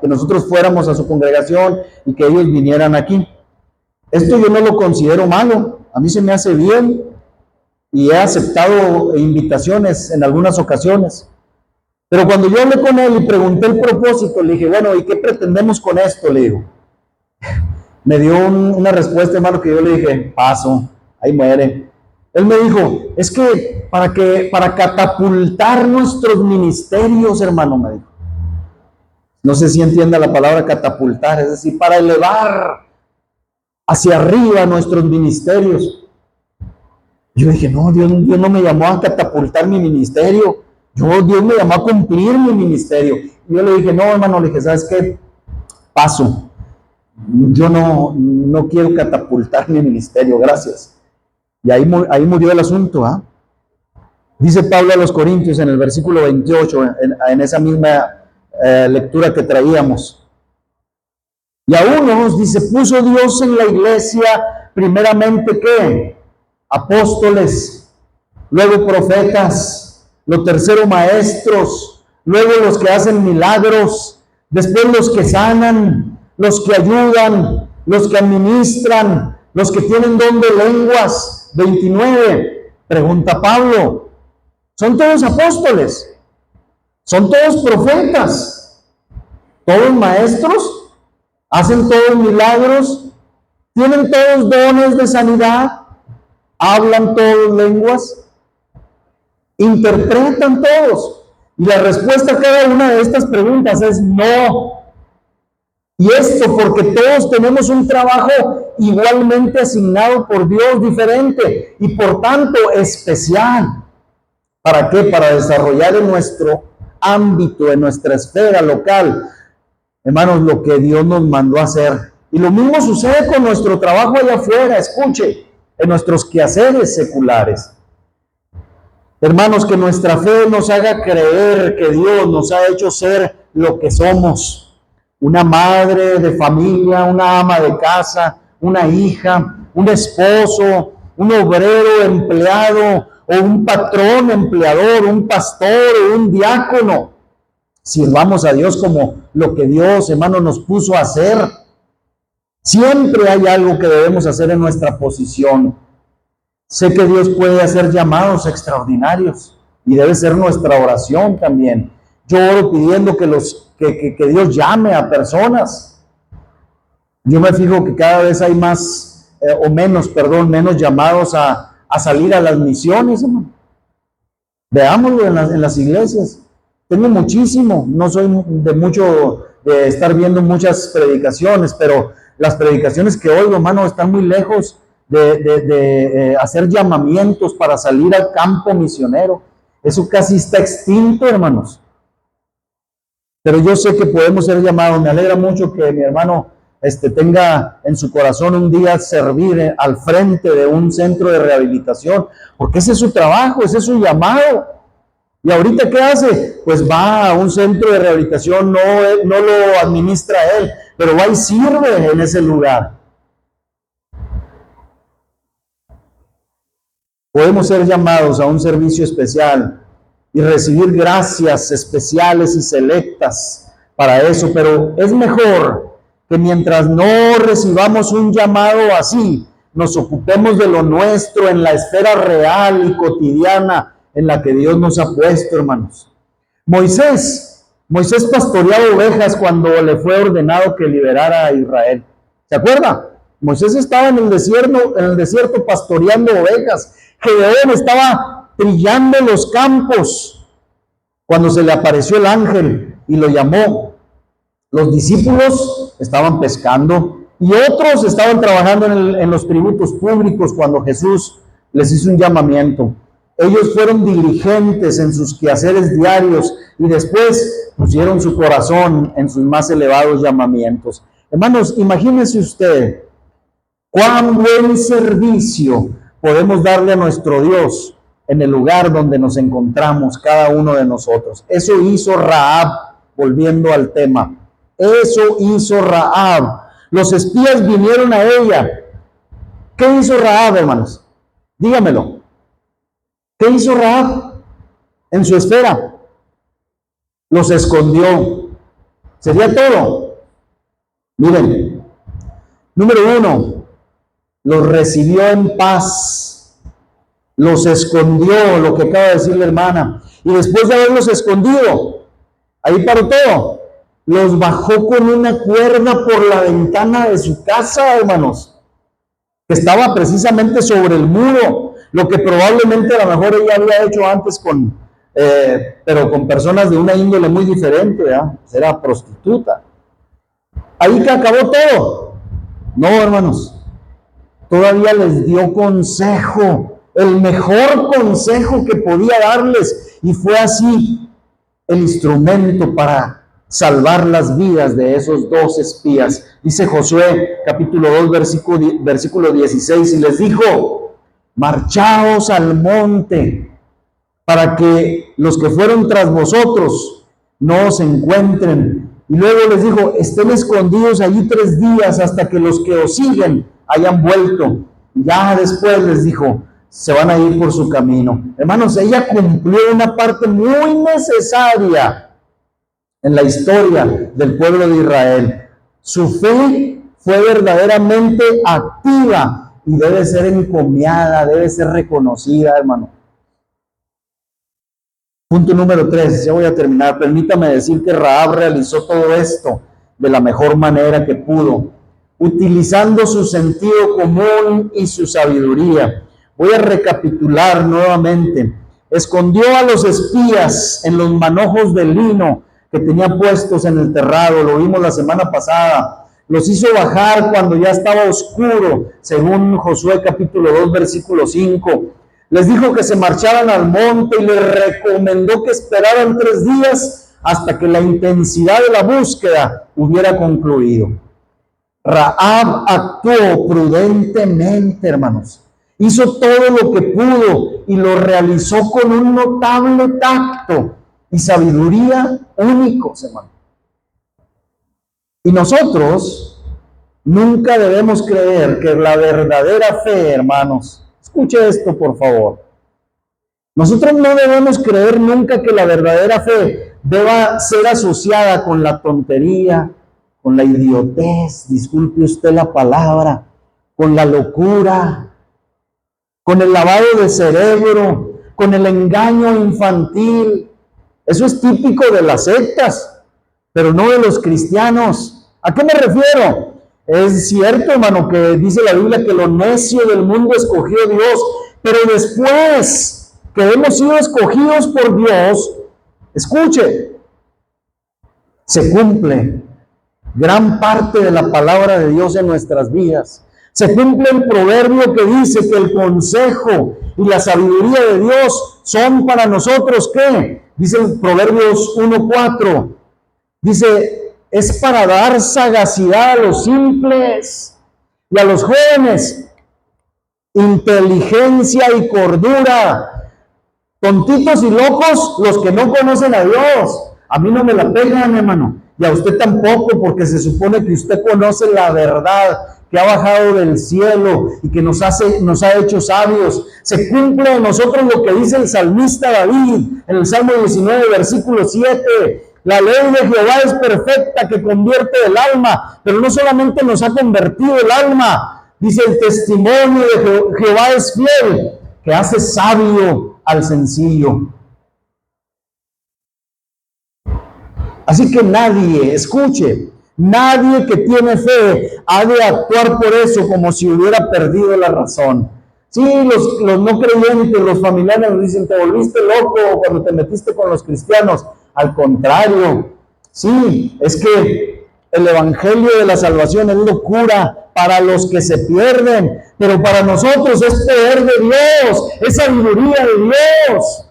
Que nosotros fuéramos a su congregación y que ellos vinieran aquí. Esto yo no lo considero malo, a mí se me hace bien y he aceptado invitaciones en algunas ocasiones. Pero cuando yo hablé con él y pregunté el propósito, le dije, bueno, ¿y qué pretendemos con esto? Le digo. Me dio una respuesta, hermano, que yo le dije, paso, ahí muere. Él me dijo, es que para catapultar nuestros ministerios, hermano, me dijo. No sé si entienda la palabra catapultar, es decir, para elevar hacia arriba nuestros ministerios. Yo dije, no, Dios no me llamó a catapultar mi ministerio. Dios me llamó a cumplir mi ministerio. Y yo le dije, no, hermano, le dije, ¿sabes qué? Paso. Yo no quiero catapultar mi ministerio, gracias. Y ahí murió el asunto, ¿ah? Dice Pablo a los Corintios en el versículo 28, en esa misma lectura que traíamos. Y a unos, dice, puso Dios en la iglesia primeramente, ¿qué? Apóstoles, luego profetas, lo tercero maestros, luego los que hacen milagros, después los que sanan, los que ayudan, los que administran, los que tienen don de lenguas. 29, pregunta Pablo, ¿son todos apóstoles? ¿Son todos profetas? ¿Todos maestros? ¿Hacen todos milagros? ¿Tienen todos dones de sanidad? ¿Hablan todos lenguas? ¿Interpretan todos? Y la respuesta a cada una de estas preguntas es no. Y esto porque todos tenemos un trabajo igualmente asignado por Dios, diferente y por tanto especial. ¿Para qué? Para desarrollar en nuestro ámbito, en nuestra esfera local, hermanos, lo que Dios nos mandó a hacer. Y lo mismo sucede con nuestro trabajo allá afuera, escuche, en nuestros quehaceres seculares. Hermanos, que nuestra fe nos haga creer que Dios nos ha hecho ser lo que somos. Una madre de familia, una ama de casa, una hija, un esposo, un obrero empleado o un patrón empleador, un pastor o un diácono. Sirvamos a Dios como lo que Dios, hermano, nos puso a hacer. Siempre hay algo que debemos hacer en nuestra posición. Sé que Dios puede hacer llamados extraordinarios y debe ser nuestra oración también. Yo oro pidiendo que Dios llame a personas. Yo me fijo que cada vez hay menos llamados a salir a las misiones, hermano. Veámoslo en las iglesias. Tengo muchísimo, no soy de estar viendo muchas predicaciones, pero las predicaciones que oigo, hermano, están muy lejos de hacer llamamientos para salir al campo misionero. Eso casi está extinto, hermanos. Pero yo sé que podemos ser llamados. Me alegra mucho que mi hermano tenga en su corazón un día servir al frente de un centro de rehabilitación, porque ese es su trabajo, ese es su llamado. ¿Y ahorita qué hace? Pues va a un centro de rehabilitación, no lo administra él, pero va y sirve en ese lugar. Podemos ser llamados a un servicio especial y recibir gracias especiales y selectas para eso, pero es mejor que mientras no recibamos un llamado así, nos ocupemos de lo nuestro en la esfera real y cotidiana en la que Dios nos ha puesto, hermanos. Moisés pastoreaba ovejas cuando le fue ordenado que liberara a Israel. ¿Se acuerda? Moisés estaba en el desierto pastoreando ovejas. Gedeón estaba trillando los campos cuando se le apareció el ángel y lo llamó. Los discípulos estaban pescando y otros estaban trabajando en los tributos públicos cuando Jesús les hizo un llamamiento. Ellos fueron diligentes en sus quehaceres diarios y después pusieron su corazón en sus más elevados llamamientos. Hermanos, imagínense usted cuán buen servicio podemos darle a nuestro Dios en el lugar donde nos encontramos cada uno de nosotros. Eso hizo Rahab, volviendo al tema. Eso hizo Rahab. Los espías vinieron a ella. ¿Qué hizo Rahab, hermanos? Dígamelo. ¿Qué hizo Rahab en su esfera? Los escondió. ¿Sería todo? Miren, número 1, los recibió en paz, los escondió, lo que acaba de decir la hermana, y después de haberlos escondido, ahí paró todo, los bajó con una cuerda por la ventana de su casa, hermanos, que estaba precisamente sobre el muro, lo que probablemente a lo mejor ella había hecho antes pero con personas de una índole muy diferente, ¿verdad? Era prostituta. Ahí que acabó todo. No, hermanos, todavía les dio consejo, el mejor consejo que podía darles, y fue así el instrumento para salvar las vidas de esos 2 espías. Dice Josué capítulo 2 versículo 16, y les dijo: marchaos al monte para que los que fueron tras vosotros no os encuentren. Y luego les dijo: estén escondidos allí 3 días hasta que los que os siguen hayan vuelto. Y ya después les dijo: se van a ir por su camino. Hermanos, ella cumplió una parte muy necesaria en la historia del pueblo de Israel. Su fe fue verdaderamente activa y debe ser encomiada, debe ser reconocida, hermano. Punto número 3, ya voy a terminar. Permítame decir que Rahab realizó todo esto de la mejor manera que pudo, utilizando su sentido común y su sabiduría. Voy a recapitular nuevamente. Escondió a los espías en los manojos de lino que tenía puestos en el terrado, lo vimos la semana pasada. Los hizo bajar cuando ya estaba oscuro, según Josué capítulo 2, versículo 5. Les dijo que se marcharan al monte y les recomendó que esperaran 3 días hasta que la intensidad de la búsqueda hubiera concluido. Rahab actuó prudentemente, hermanos. Hizo todo lo que pudo y lo realizó con un notable tacto y sabiduría únicos, hermano. Y nosotros nunca debemos creer que la verdadera fe, hermanos, escuche esto por favor, nosotros no debemos creer nunca que la verdadera fe deba ser asociada con la tontería, con la idiotez, disculpe usted la palabra, con la locura. con el lavado de cerebro, con el engaño infantil. Eso es típico de las sectas, pero no de los cristianos. ¿A qué me refiero? Es cierto, hermano, que dice la Biblia que lo necio del mundo escogió Dios, pero después que hemos sido escogidos por Dios, escuche, se cumple gran parte de la palabra de Dios en nuestras vidas. Se cumple el proverbio que dice que el consejo y la sabiduría de Dios son para nosotros, ¿qué? Dice en Proverbios 1:4, dice, es para dar sagacidad a los simples y a los jóvenes, inteligencia y cordura. Tontitos y locos los que no conocen a Dios. A mí no me la pegan, hermano, y a usted tampoco, porque se supone que usted conoce la verdad que ha bajado del cielo y que nos ha hecho sabios. Se cumple en nosotros lo que dice el salmista David en el Salmo 19, versículo 7. La ley de Jehová es perfecta, que convierte el alma, pero no solamente nos ha convertido el alma, dice el testimonio de Jehová es fiel, que hace sabio al sencillo. Así que nadie, escuche, nadie que tiene fe ha de actuar por eso como si hubiera perdido la razón. Sí, los no creyentes, los familiares nos dicen, te volviste loco cuando te metiste con los cristianos. Al contrario, sí, es que el evangelio de la salvación es locura para los que se pierden, pero para nosotros es poder de Dios, es sabiduría de Dios.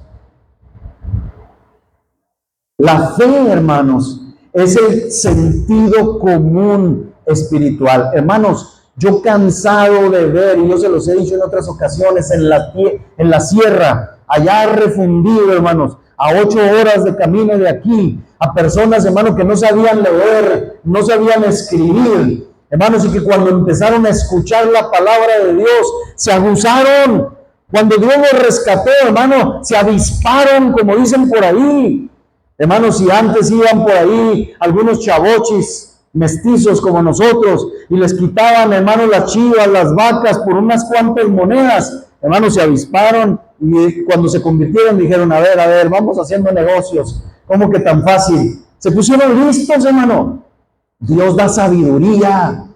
La fe, hermanos, es el sentido común espiritual. Hermanos, yo cansado de ver, y yo se los he dicho en otras ocasiones, en la sierra, allá refundido, hermanos, a 8 horas de camino de aquí, a personas, hermanos, que no sabían leer, no sabían escribir, hermanos, y que cuando empezaron a escuchar la palabra de Dios, se aguzaron. Cuando Dios los rescató, hermano, se avisparon, como dicen por ahí. Hermanos, si antes iban por ahí algunos chavochis mestizos como nosotros y les quitaban, hermanos, las chivas, las vacas por unas cuantas monedas, hermanos, se avisparon y cuando se convirtieron dijeron, a ver, vamos haciendo negocios. ¿Cómo que tan fácil? Se pusieron listos, hermano. Dios da sabiduría.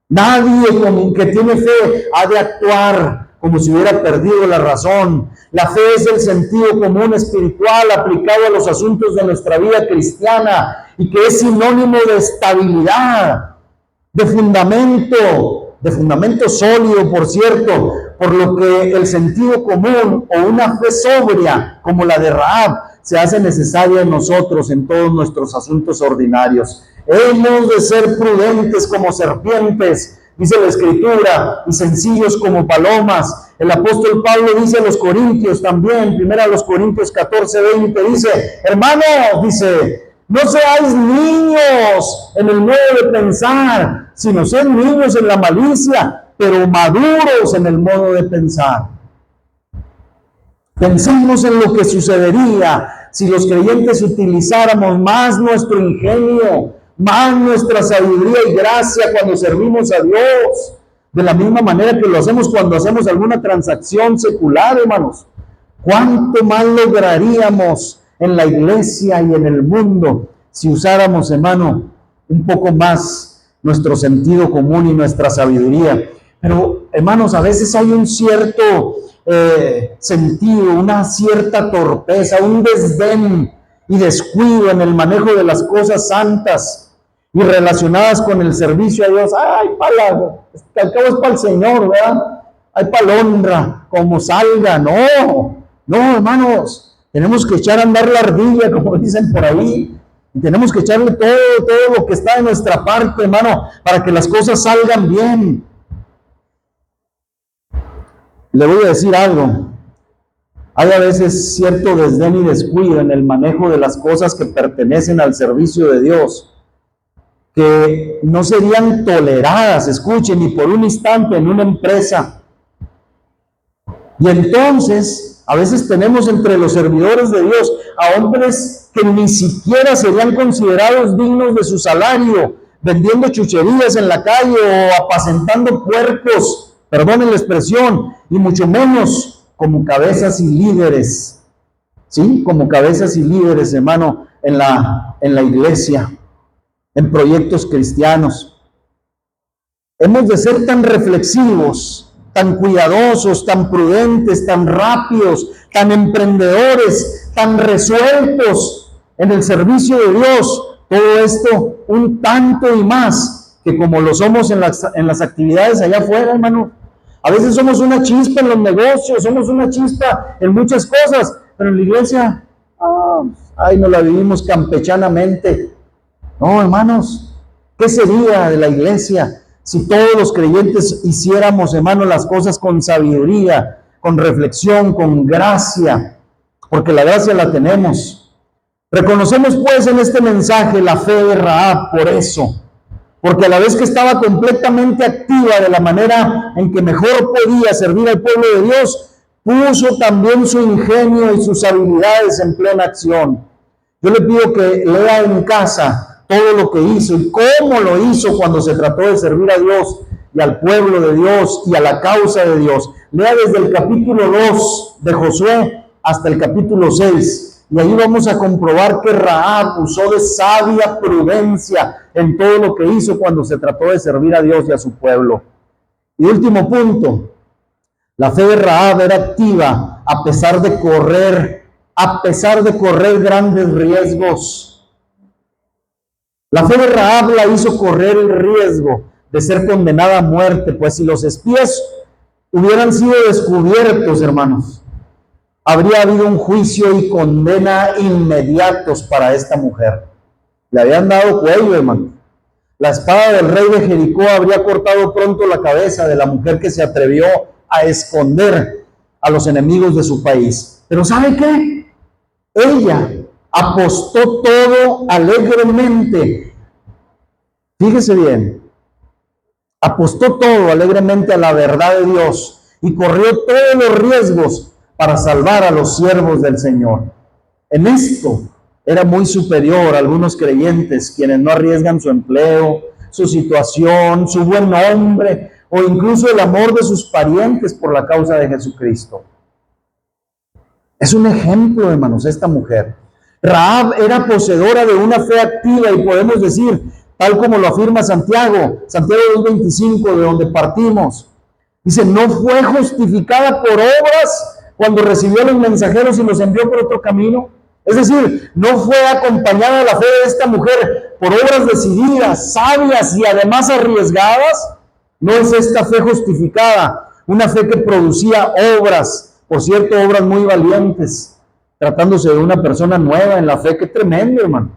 Nadie que tiene fe ha de actuar como si hubiera perdido la razón. La fe es el sentido común espiritual aplicado a los asuntos de nuestra vida cristiana y que es sinónimo de estabilidad, de fundamento sólido, por cierto, por lo que el sentido común o una fe sobria como la de Rahab se hace necesaria en nosotros en todos nuestros asuntos ordinarios. Hemos de ser prudentes como serpientes, dice la Escritura, y sencillos como palomas. El apóstol Pablo dice a los Corintios también, primero a los Corintios 14:20, dice, hermanos, dice, no seáis niños en el modo de pensar, sino sed niños en la malicia, pero maduros en el modo de pensar. Pensemos en lo que sucedería si los creyentes utilizáramos más nuestro ingenio, más nuestra sabiduría y gracia cuando servimos a Dios, de la misma manera que lo hacemos cuando hacemos alguna transacción secular, hermanos. ¿Cuánto más lograríamos en la iglesia y en el mundo si usáramos, hermano, un poco más nuestro sentido común y nuestra sabiduría? Pero, hermanos, a veces hay un cierto sentido, una cierta torpeza, un desdén y descuido en el manejo de las cosas santas y relacionadas con el servicio a Dios. Ay, al cabo es para el Señor, ¿verdad? Ay, para la honra, como salga. No, hermanos, tenemos que echar a andar la ardilla, como dicen por ahí, y tenemos que echarle todo lo que está de nuestra parte, hermano, para que las cosas salgan bien. Le voy a decir algo. Hay a veces cierto desdén y descuido en el manejo de las cosas que pertenecen al servicio de Dios, que no serían toleradas, escuchen, ni por un instante en una empresa. Y entonces, a veces tenemos entre los servidores de Dios a hombres que ni siquiera serían considerados dignos de su salario, vendiendo chucherías en la calle o apacentando puercos perdonen la expresión, y mucho menos como cabezas y líderes, ¿sí? Como cabezas y líderes, hermano, en la iglesia, en proyectos cristianos. Hemos de ser tan reflexivos, tan cuidadosos, tan prudentes, tan rápidos, tan emprendedores, tan resueltos en el servicio de Dios. Todo esto un tanto y más que como lo somos en las actividades allá afuera, hermano. A veces somos una chispa en los negocios, somos una chispa en muchas cosas, pero en la iglesia, ahí nos la vivimos campechanamente. No, hermanos, ¿qué sería de la iglesia si todos los creyentes hiciéramos, hermanos, las cosas con sabiduría, con reflexión, con gracia? Porque la gracia la tenemos. Reconocemos pues en este mensaje la fe de Rahab por eso, porque a la vez que estaba completamente activa de la manera en que mejor podía servir al pueblo de Dios, puso también su ingenio y sus habilidades en plena acción. Yo le pido que lea en casa todo lo que hizo y cómo lo hizo cuando se trató de servir a Dios y al pueblo de Dios y a la causa de Dios. Lea desde el capítulo 2 de Josué hasta el capítulo 6. Y ahí vamos a comprobar que Rahab usó de sabia prudencia en todo lo que hizo cuando se trató de servir a Dios y a su pueblo. Y último punto, la fe de Rahab era activa a pesar de correr grandes riesgos. La fe de Rahab la hizo correr el riesgo de ser condenada a muerte, pues si los espías hubieran sido descubiertos, hermanos, habría habido un juicio y condena inmediatos para esta mujer. Le habían dado cuello, hermano. La espada del rey de Jericó habría cortado pronto la cabeza de la mujer que se atrevió a esconder a los enemigos de su país. Pero ¿sabe qué? Ella apostó todo alegremente. Fíjese bien. Apostó todo alegremente a la verdad de Dios y corrió todos los riesgos para salvar a los siervos del Señor. En esto era muy superior a algunos creyentes, quienes no arriesgan su empleo, su situación, su buen nombre o incluso el amor de sus parientes por la causa de Jesucristo. Es un ejemplo, hermanos, esta mujer. Rahab era poseedora de una fe activa y podemos decir, tal como lo afirma Santiago 2:25, de donde partimos. Dice, no fue justificada por obras cuando recibió a los mensajeros y los envió por otro camino. Es decir, no fue acompañada la fe de esta mujer por obras decididas, sabias y además arriesgadas. No es esta fe justificada, una fe que producía obras, por cierto, obras muy valientes, tratándose de una persona nueva en la fe. Qué tremendo, hermano.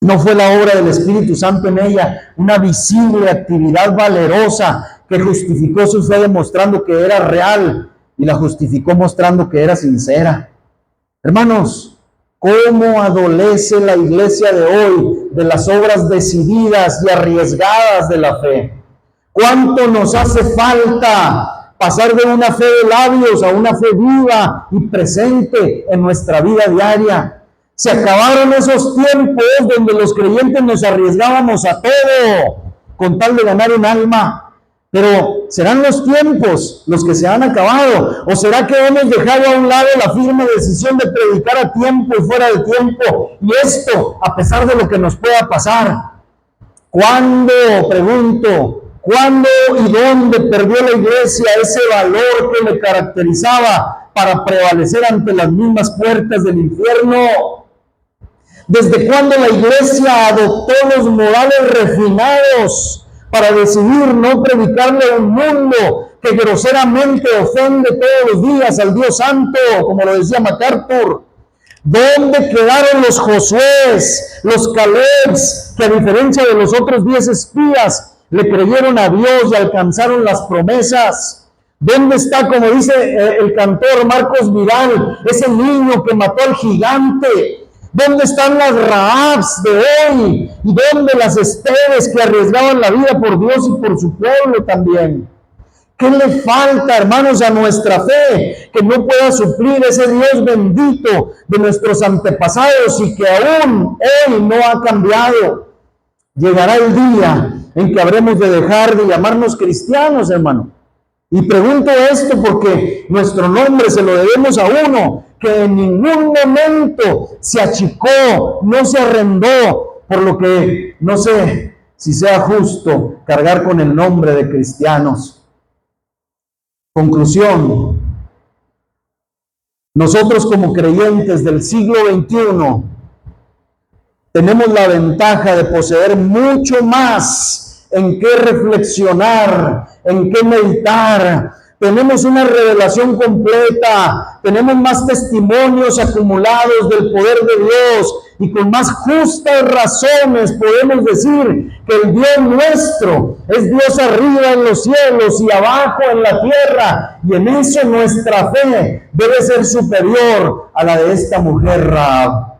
No fue la obra del Espíritu Santo en ella, una visible actividad valerosa que justificó su fe demostrando que era real y la justificó mostrando que era sincera. Hermanos, ¿cómo adolece la iglesia de hoy de las obras decididas y arriesgadas de la fe? ¿Cuánto nos hace falta pasar de una fe de labios a una fe viva y presente en nuestra vida diaria? Se acabaron esos tiempos donde los creyentes nos arriesgábamos a todo con tal de ganar un alma. Pero ¿serán los tiempos los que se han acabado? ¿O será que hemos dejado a un lado la firme decisión de predicar a tiempo y fuera de tiempo? Y esto a pesar de lo que nos pueda pasar. ¿Cuándo, pregunto, cuándo y dónde perdió la iglesia ese valor que le caracterizaba para prevalecer ante las mismas puertas del infierno? ¿Desde cuándo la iglesia adoptó los modales refinados para decidir no predicarle a un mundo que groseramente ofende todos los días al Dios Santo, como lo decía MacArthur? ¿Dónde quedaron los Josués, los Calebs, que a diferencia de los otros 10 espías le creyeron a Dios y alcanzaron las promesas? ¿Dónde está, como dice el cantor Marcos Vidal, ese niño que mató al gigante? ¿Dónde están las Rahabs de hoy? ¿Y dónde las Esteres que arriesgaban la vida por Dios y por su pueblo también? ¿Qué le falta, hermanos, a nuestra fe que no pueda suplir ese Dios bendito de nuestros antepasados y que aún hoy no ha cambiado? Llegará el día en que habremos de dejar de llamarnos cristianos, hermano. Y pregunto esto porque nuestro nombre se lo debemos a uno que en ningún momento se achicó, no se arrendó, por lo que no sé si sea justo cargar con el nombre de cristianos. Conclusión: nosotros como creyentes del siglo XXI tenemos la ventaja de poseer mucho más en qué reflexionar, en qué meditar. Tenemos una revelación completa, tenemos más testimonios acumulados del poder de Dios y con más justas razones podemos decir que el Dios nuestro es Dios arriba en los cielos y abajo en la tierra, y en eso nuestra fe debe ser superior a la de esta mujer Rahab.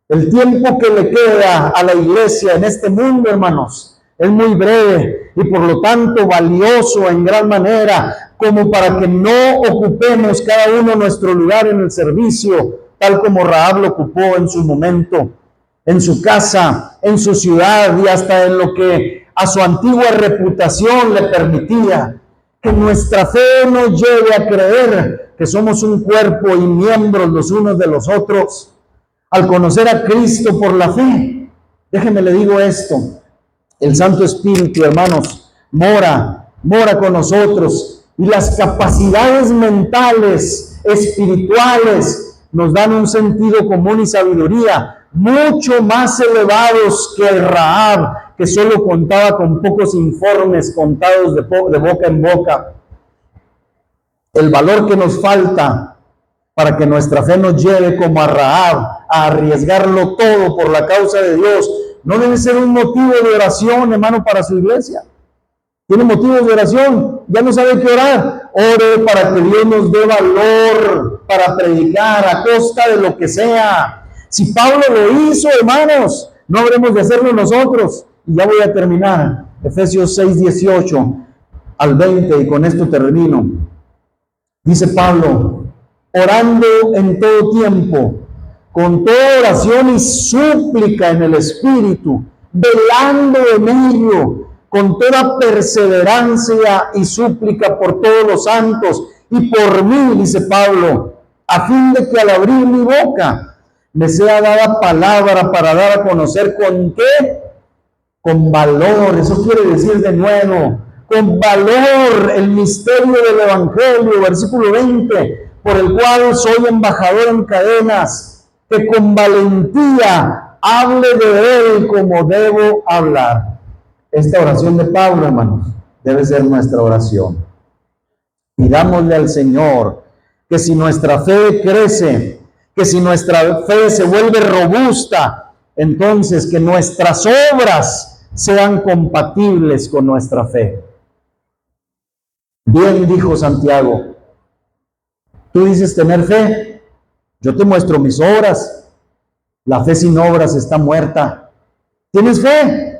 El tiempo que le queda a la iglesia en este mundo, hermanos, es muy breve y por lo tanto valioso en gran manera, como para que no ocupemos cada uno nuestro lugar en el servicio, tal como Rahab lo ocupó en su momento, en su casa, en su ciudad y hasta en lo que a su antigua reputación le permitía. Que nuestra fe nos lleve a creer que somos un cuerpo y miembros los unos de los otros. Al conocer a Cristo por la fe, déjeme le digo esto: el Santo Espíritu, hermanos, mora con nosotros, y las capacidades mentales, espirituales, nos dan un sentido común y sabiduría mucho más elevados que el Rahab, que solo contaba con pocos informes contados de boca en boca. El valor que nos falta para que nuestra fe nos lleve como a Rahab a arriesgarlo todo por la causa de Dios, no debe ser un motivo de oración, hermano, para su iglesia. Tiene motivos de oración, ya no sabe qué orar. Ore para que Dios nos dé valor para predicar a costa de lo que sea. Si Pablo lo hizo, hermanos, no habremos de hacerlo nosotros. Y ya voy a terminar. Efesios 6:18 al 20, y con esto termino. Dice Pablo: orando en todo tiempo, con toda oración y súplica en el Espíritu, velando en ello, con toda perseverancia y súplica por todos los santos y por mí, dice Pablo, a fin de que al abrir mi boca me sea dada palabra para dar a conocer con qué, con valor. Eso quiere decir de nuevo, con valor, el misterio del Evangelio, versículo 20, por el cual soy embajador en cadenas, que con valentía hable de él como debo hablar. Esta oración de Pablo, hermanos, debe ser nuestra oración. Pidámosle al Señor que si nuestra fe crece, que si nuestra fe se vuelve robusta, entonces que nuestras obras sean compatibles con nuestra fe. Bien dijo Santiago: tú dices tener fe, yo te muestro mis obras. La fe sin obras está muerta. ¿Tienes fe?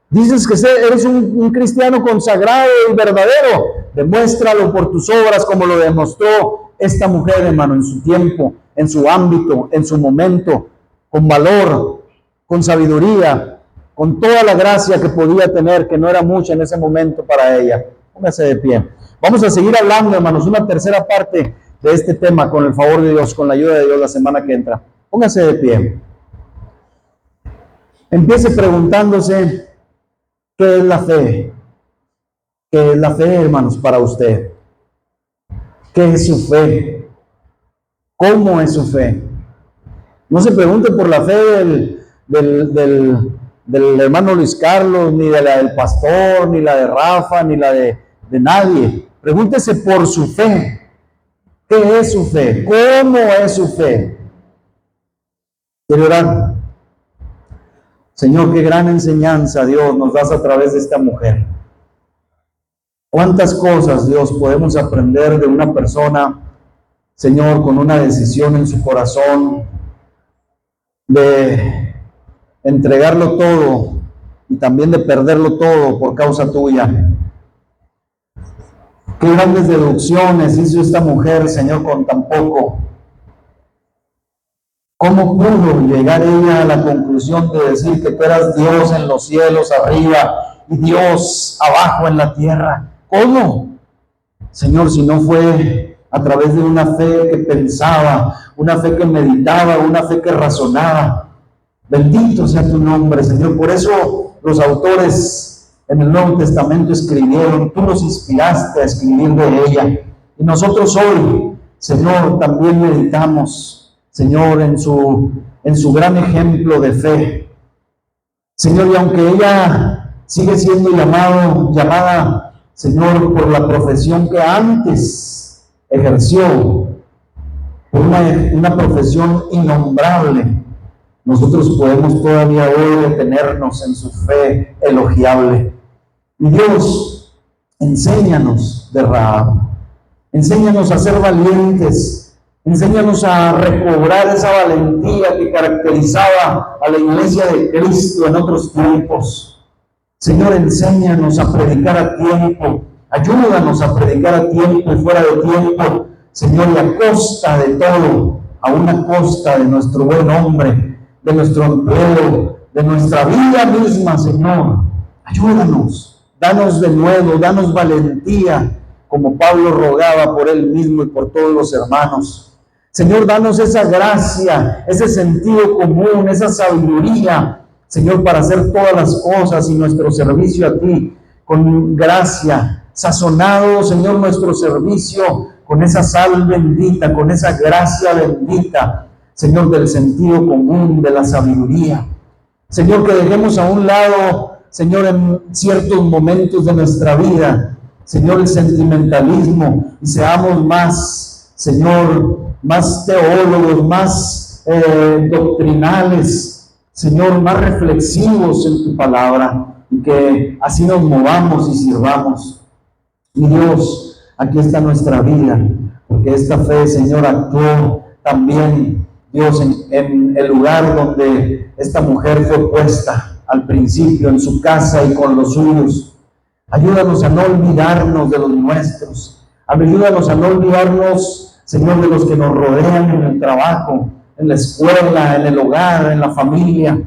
Dices que eres un cristiano consagrado y verdadero. Demuéstralo por tus obras, como lo demostró esta mujer, hermano, en su tiempo, en su ámbito, en su momento, con valor, con sabiduría, con toda la gracia que podía tener, que no era mucha en ese momento para ella. Póngase de pie. Vamos a seguir hablando, hermanos, una tercera parte de este tema, con el favor de Dios, con la ayuda de Dios, la semana que entra. Póngase de pie. Empiece preguntándose: ¿qué es la fe? ¿Qué es la fe, hermanos, para usted? ¿Qué es su fe? ¿Cómo es su fe? No se pregunte por la fe del hermano Luis Carlos, ni de la del pastor, ni la de Rafa, ni la de nadie. Pregúntese por su fe. ¿Qué es su fe? ¿Cómo es su fe? Quiero orar. Señor, qué gran enseñanza, Dios, nos das a través de esta mujer. Cuántas cosas, Dios, podemos aprender de una persona, Señor, con una decisión en su corazón de entregarlo todo y también de perderlo todo por causa tuya. Qué grandes deducciones hizo esta mujer, Señor, con tan poco. ¿Cómo pudo llegar ella a la conclusión de decir que tú eras Dios en los cielos arriba y Dios abajo en la tierra. ¿Cómo? Señor, si no fue a través de una fe que pensaba, una fe que meditaba, una fe que razonaba. Bendito sea tu nombre, Señor. Por eso los autores en el Nuevo Testamento escribieron, tú nos inspiraste a escribir de ella. Y nosotros hoy, Señor, también meditamos, Señor, en su gran ejemplo de fe. Señor, y aunque ella sigue siendo llamada, Señor, por la profesión que antes ejerció, por una profesión innombrable, nosotros podemos todavía hoy detenernos en su fe elogiable. Y Dios, enséñanos de Rahab, enséñanos a ser valientes, enséñanos a recobrar esa valentía que caracterizaba a la iglesia de Cristo en otros tiempos. Señor, enséñanos a predicar a tiempo, ayúdanos a predicar a tiempo y fuera de tiempo, Señor, y a costa de todo, a una costa de nuestro buen nombre, de nuestro empleo, de nuestra vida misma, Señor. Ayúdanos, danos de nuevo, danos valentía, como Pablo rogaba por él mismo y por todos los hermanos. Señor, danos esa gracia, ese sentido común, esa sabiduría, Señor, para hacer todas las cosas y nuestro servicio a ti con gracia, sazonado, Señor, nuestro servicio con esa sal bendita, con esa gracia bendita, Señor, del sentido común, de la sabiduría. Señor, que dejemos a un lado, Señor, en ciertos momentos de nuestra vida, Señor, el sentimentalismo, y seamos más, Señor, más teólogos, más doctrinales, Señor, más reflexivos en tu palabra, y que así nos movamos y sirvamos. Mi Dios, aquí está nuestra vida, porque esta fe, Señor, actuó también, Dios, en el lugar donde esta mujer fue puesta al principio, en su casa y con los suyos. Ayúdanos a no olvidarnos de los nuestros. Ayúdanos a no olvidarnos, Señor, de los que nos rodean en el trabajo, en la escuela, en el hogar, en la familia.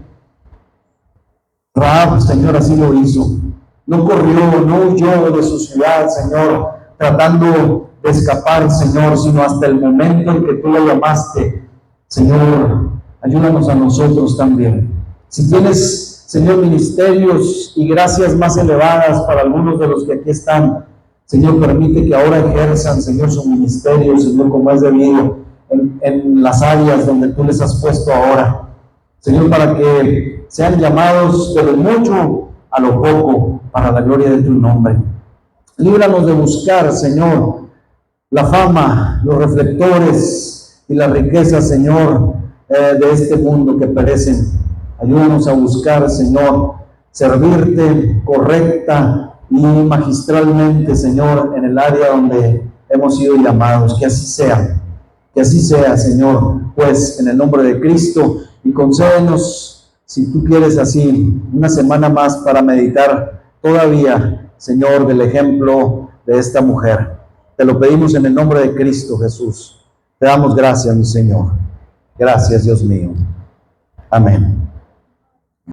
Rahab, Señor, así lo hizo. No corrió, no huyó de su ciudad, Señor, tratando de escapar, Señor, sino hasta el momento en que tú lo llamaste. Señor, ayúdanos a nosotros también. Si tienes, Señor, ministerios y gracias más elevadas para algunos de los que aquí están, Señor, permite que ahora ejerzan, Señor, su ministerio, Señor, como es debido, en las áreas donde tú les has puesto ahora. Señor, para que sean llamados de lo mucho a lo poco, para la gloria de tu nombre. Líbranos de buscar, Señor, la fama, los reflectores y la riqueza, Señor, de este mundo que perecen. Ayúdanos a buscar, Señor, servirte correcta y magistralmente, Señor, en el área donde hemos sido llamados. Que así sea, Señor, pues en el nombre de Cristo, y concédenos, si tú quieres así, una semana más para meditar todavía, Señor, del ejemplo de esta mujer. Te lo pedimos en el nombre de Cristo Jesús. Te damos gracias, mi Señor. Gracias, Dios mío. Amén.